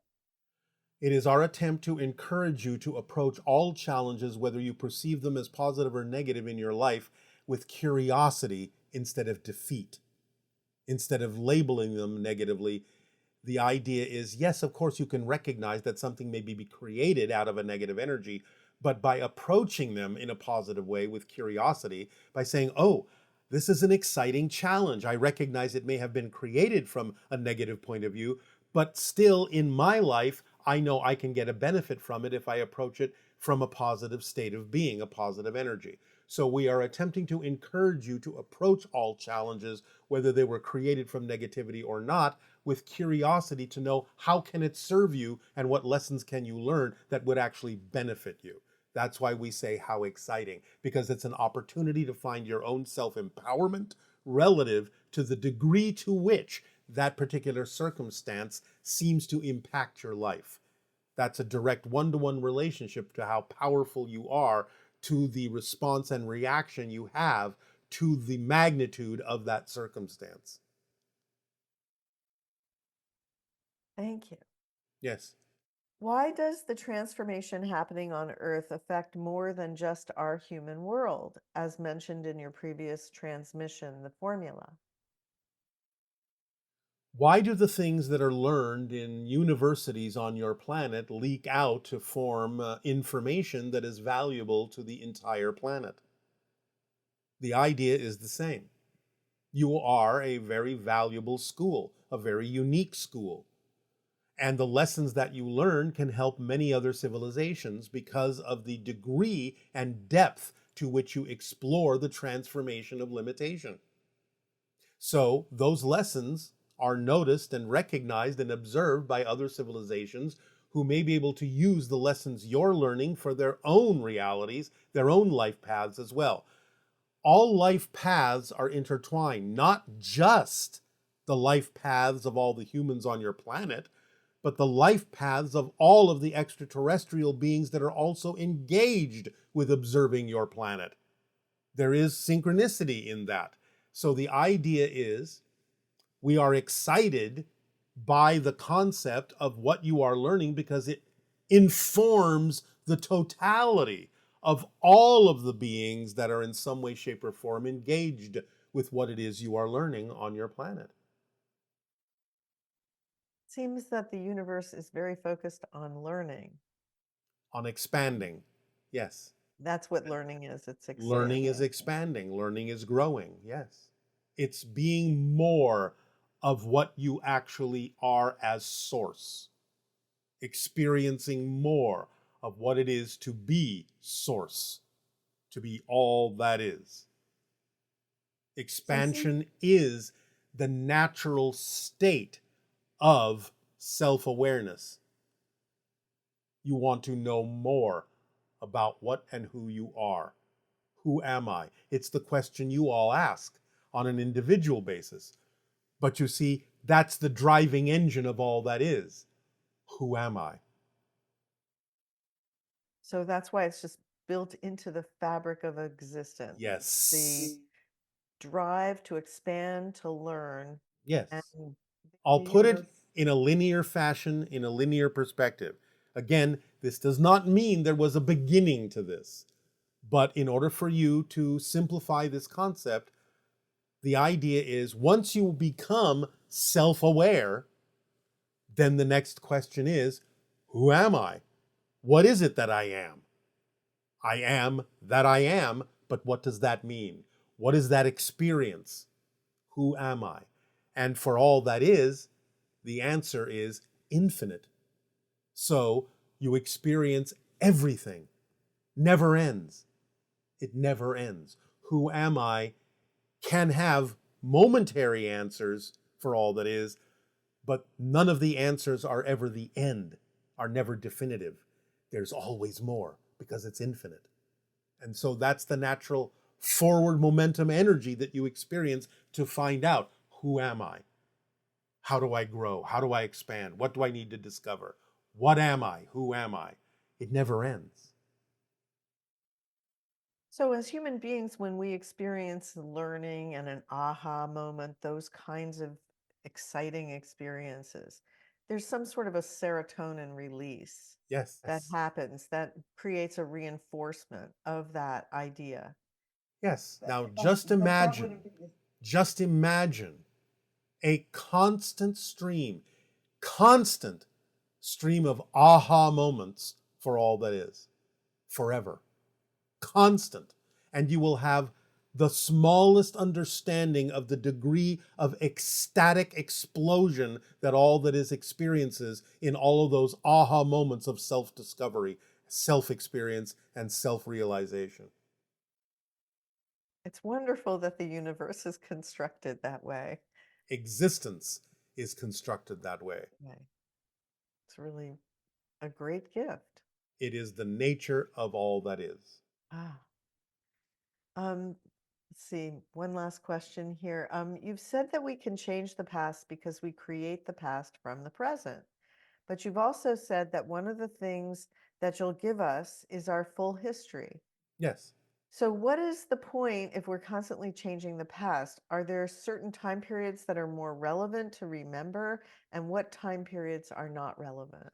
[SPEAKER 2] It is our attempt to encourage you to approach all challenges, whether you perceive them as positive or negative in your life, with curiosity instead of defeat. Instead of labeling them negatively, the idea is yes, of course, you can recognize that something may be created out of a negative energy, but by approaching them in a positive way with curiosity, by saying, oh, This is an exciting challenge. I recognize it may have been created from a negative point of view, but still in my life, I know I can get a benefit from it if I approach it from a positive state of being, a positive energy. So we are attempting to encourage you to approach all challenges, whether they were created from negativity or not, with curiosity to know how can it serve you and what lessons can you learn that would actually benefit you. That's why we say how exciting, because it's an opportunity to find your own self-empowerment relative to the degree to which that particular circumstance seems to impact your life. That's a direct one-to-one relationship to how powerful you are, to the response and reaction you have to the magnitude of that circumstance.
[SPEAKER 1] Thank you.
[SPEAKER 2] Yes.
[SPEAKER 1] Why does the transformation happening on Earth affect more than just our human world, as mentioned in your previous transmission, the formula?
[SPEAKER 2] Why do the things that are learned in universities on your planet leak out to form information that is valuable to the entire planet? The idea is the same. You are a very valuable school, a very unique school. And the lessons that you learn can help many other civilizations because of the degree and depth to which you explore the transformation of limitation. So those lessons are noticed and recognized and observed by other civilizations who may be able to use the lessons you're learning for their own realities, their own life paths as well. All life paths are intertwined, not just the life paths of all the humans on your planet, but the life paths of all of the extraterrestrial beings that are also engaged with observing your planet. There is synchronicity in that. So the idea is we are excited by the concept of what you are learning because it informs the totality of all of the beings that are in some way, shape, or form engaged with what it is you are learning on your planet.
[SPEAKER 1] Seems that the universe is very focused on learning.
[SPEAKER 2] On expanding, yes.
[SPEAKER 1] That's what learning is. It's
[SPEAKER 2] Learning
[SPEAKER 1] expanding.
[SPEAKER 2] is expanding, learning is growing, yes. It's being more of what you actually are as source, experiencing more of what it is to be source, to be all that is.
[SPEAKER 1] So see,
[SPEAKER 2] Expansion is the natural state of self-awareness. You want to know more about what and who you are. Who am I? It's the question you all ask on an individual basis. But you see, that's the driving engine of all that is. Who am I?
[SPEAKER 1] so that's why it's just built into the fabric of existence.
[SPEAKER 2] Yes.
[SPEAKER 1] The drive to expand, to learn, and
[SPEAKER 2] Yes.
[SPEAKER 1] the
[SPEAKER 2] I'll put it
[SPEAKER 1] universe.
[SPEAKER 2] in a linear fashion, in a linear perspective. Again, this does not mean there was a beginning to this. But in order for you to simplify this concept, the idea is once you become self aware, then the next question is who am I? What is it that I am? I am that I am, but what does that mean? What is that experience? Who am I? And for all that is, the answer is infinite. So you experience everything, never ends. It never ends. Who am I can have momentary answers for all that is, but none of the answers are ever the end, are never definitive. There's always more because it's infinite. And so that's the natural forward momentum energy that you experience to find out who am I? How do I grow? How do I expand? What do I need to discover? What am I? Who am I? It never ends.
[SPEAKER 1] So, as human beings, when we experience learning and an aha moment, those kinds of exciting experiences, there's some sort of a serotonin release that
[SPEAKER 2] Yes.
[SPEAKER 1] happens that creates a reinforcement of that idea.
[SPEAKER 2] Yes. Now just imagine a constant stream of aha moments for all that is, forever. Constant. And you will have the smallest understanding of the degree of ecstatic explosion that all that is experiences in all of those aha moments of self-discovery, self-experience, and self-realization.
[SPEAKER 1] It's wonderful that the universe is constructed that way.
[SPEAKER 2] Existence is constructed that way.
[SPEAKER 1] Right. It's really a great gift.
[SPEAKER 2] It is the nature of all that is.
[SPEAKER 1] Ah. Let's see, one last question here. You've said that we can change the past because we create the past from the present. But you've also said that one of the things that you'll give us is our full history.
[SPEAKER 2] Yes.
[SPEAKER 1] So, what is the point if we're constantly changing the past? Are there certain time periods that are more relevant to remember, and what time periods are not relevant?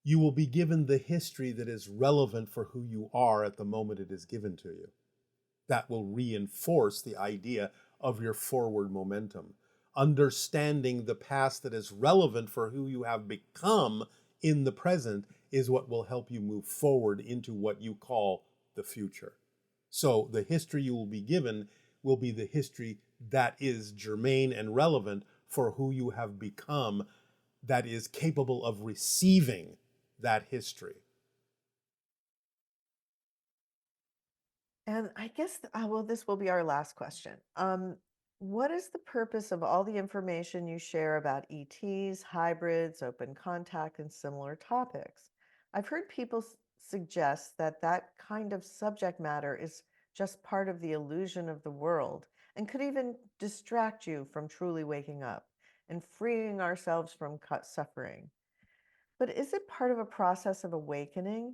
[SPEAKER 2] You will be given the history that is relevant for who you are at the moment it is given to you. That will reinforce the idea of your forward momentum. Understanding the past that is relevant for who you have become in the present is what will help you move forward into what you call the future. So the history you will be given will be the history that is germane and relevant for who you have become, that is capable of receiving that history.
[SPEAKER 1] And I guess, well, this will be our last question. What is the purpose of all the information you share about ETs, hybrids, open contact, and similar topics? I've heard people suggest that that kind of subject matter is just part of the illusion of the world and could even distract you from truly waking up and freeing ourselves from suffering. But is it part of a process of awakening?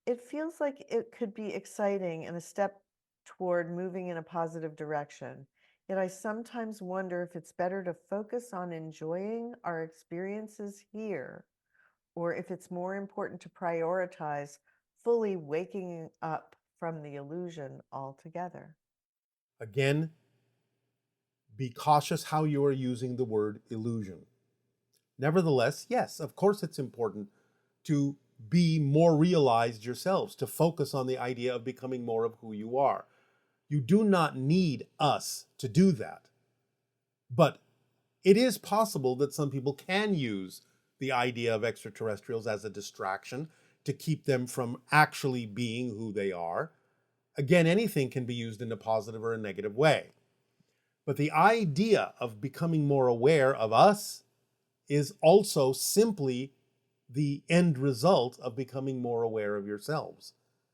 [SPEAKER 1] It feels like it could be exciting and a step toward moving in a positive direction. Yet I sometimes wonder if it's better to focus on enjoying our experiences here, or if it's more important to prioritize fully waking up from the illusion altogether.
[SPEAKER 2] Again, be cautious how you are using the word illusion. Nevertheless, yes, of course it's important to be more realized yourselves, to focus on the idea of becoming more of who you are. You do not need us to do that. But it is possible that some people can use the idea of extraterrestrials as a distraction to keep them from actually being who they are. Again, anything can be used in a positive or a negative way. But the idea of becoming more aware of us is also simply the end result of becoming more aware of yourselves,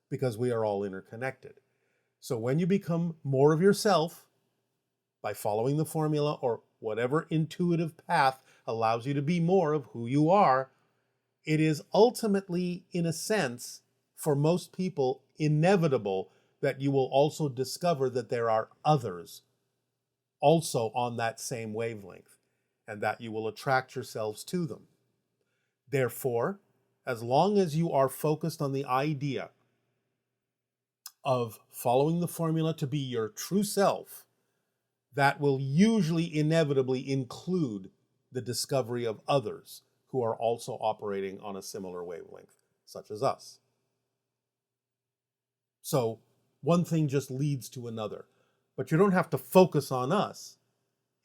[SPEAKER 2] because we are all interconnected. So when you become more of yourself by following the formula or whatever intuitive path allows you to be more of who you are, it is ultimately, in a sense, for most people, inevitable that you will also discover that there are others also on that same wavelength, and that you will attract yourselves to them. Therefore, as long as you are focused on the idea of following the formula to be your true self, that will usually inevitably include the discovery of others who are also operating on a similar wavelength, such as us. So one thing just leads to another. But you don't have to focus on us.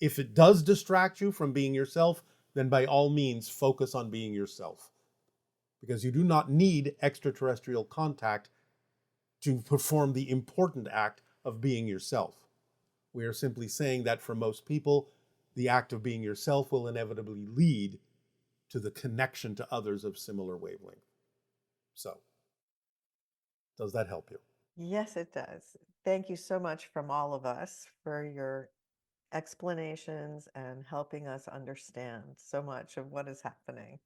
[SPEAKER 2] If it does distract you from being yourself, then by all means focus on being yourself. Because you do not need extraterrestrial contact to perform the important act of being yourself. We are simply saying that for most people, the act of being yourself will inevitably lead to the connection to others of similar wavelength. So, does that help you?
[SPEAKER 1] Yes, it does. Thank you so much from all of us for your explanations and helping us understand so much of what is happening.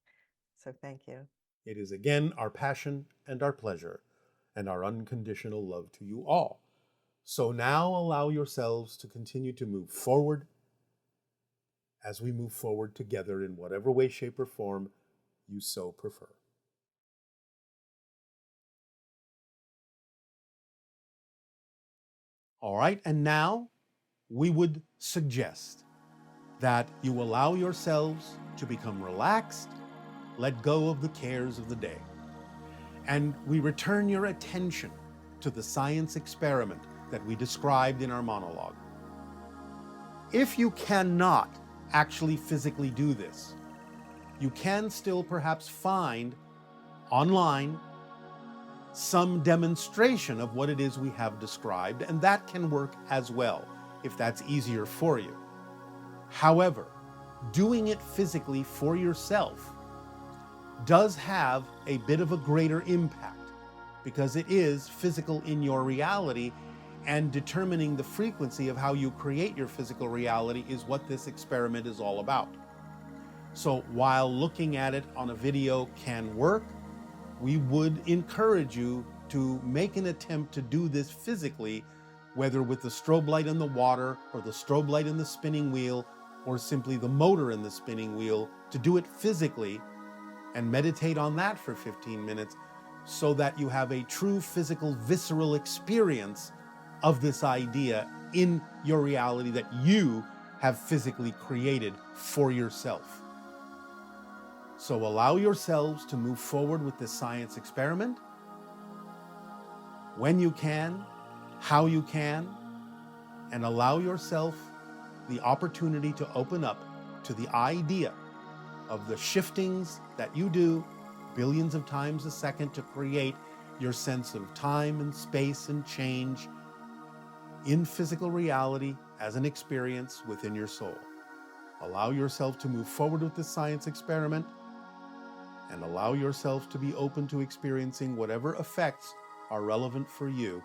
[SPEAKER 1] So thank you.
[SPEAKER 2] It is again our passion and our pleasure and our unconditional love to you all. So now allow yourselves to continue to move forward as we move forward together in whatever way, shape, or form you so prefer. All right, and now we would suggest that you allow yourselves to become relaxed, let go of the cares of the day, and we return your attention to the science experiment that we described in our monologue. If you cannot actually physically do this, you can still perhaps find online some demonstration of what it is we have described, and that can work as well, if that's easier for you. However, doing it physically for yourself does have a bit of a greater impact because it is physical in your reality, and determining the frequency of how you create your physical reality is what this experiment is all about. So while looking at it on a video can work, we would encourage you to make an attempt to do this physically, whether with the strobe light in the water or the strobe light in the spinning wheel or simply the motor in the spinning wheel, to do it physically and meditate on that for 15 minutes so that you have a true physical, visceral experience of this idea in your reality that you have physically created for yourself. So allow yourselves to move forward with this science experiment when you can, how you can, and allow yourself the opportunity to open up to the idea of the shiftings that you do billions of times a second to create your sense of time and space and change in physical reality as an experience within your soul. Allow yourself to move forward with this science experiment, and allow yourself to be open to experiencing whatever effects are relevant for you,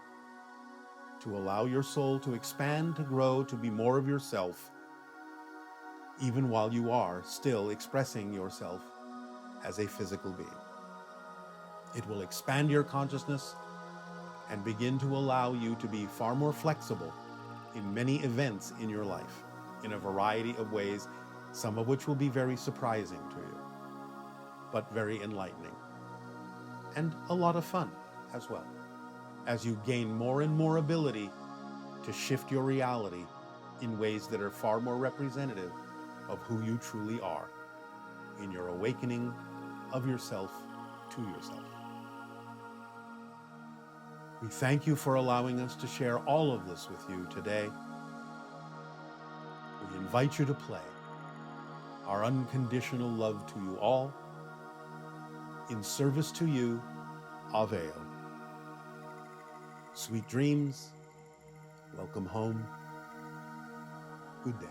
[SPEAKER 2] to allow your soul to expand, to grow, to be more of yourself, even while you are still expressing yourself as a physical being. It will expand your consciousness and begin to allow you to be far more flexible in many events in your life, in a variety of ways, some of which will be very surprising to you, but very enlightening, and a lot of fun as well, as you gain more and more ability to shift your reality in ways that are far more representative of who you truly are in your awakening of yourself to yourself. We thank you for allowing us to share all of this with you today. We invite you to play our unconditional love to you all. In service to you, Aveo. Sweet dreams. Welcome home. Good day.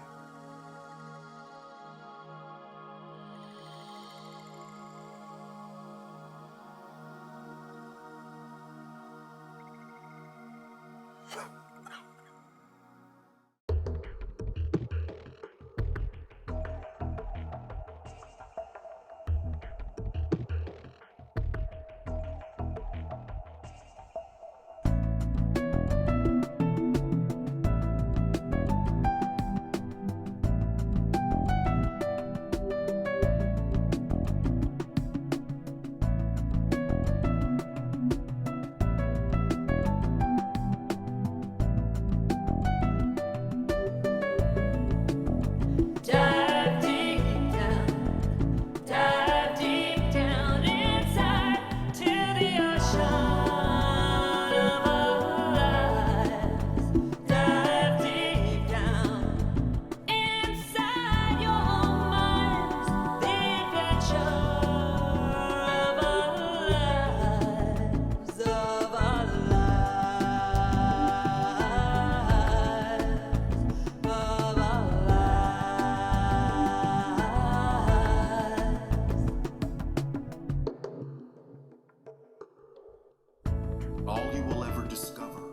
[SPEAKER 3] All you will ever discover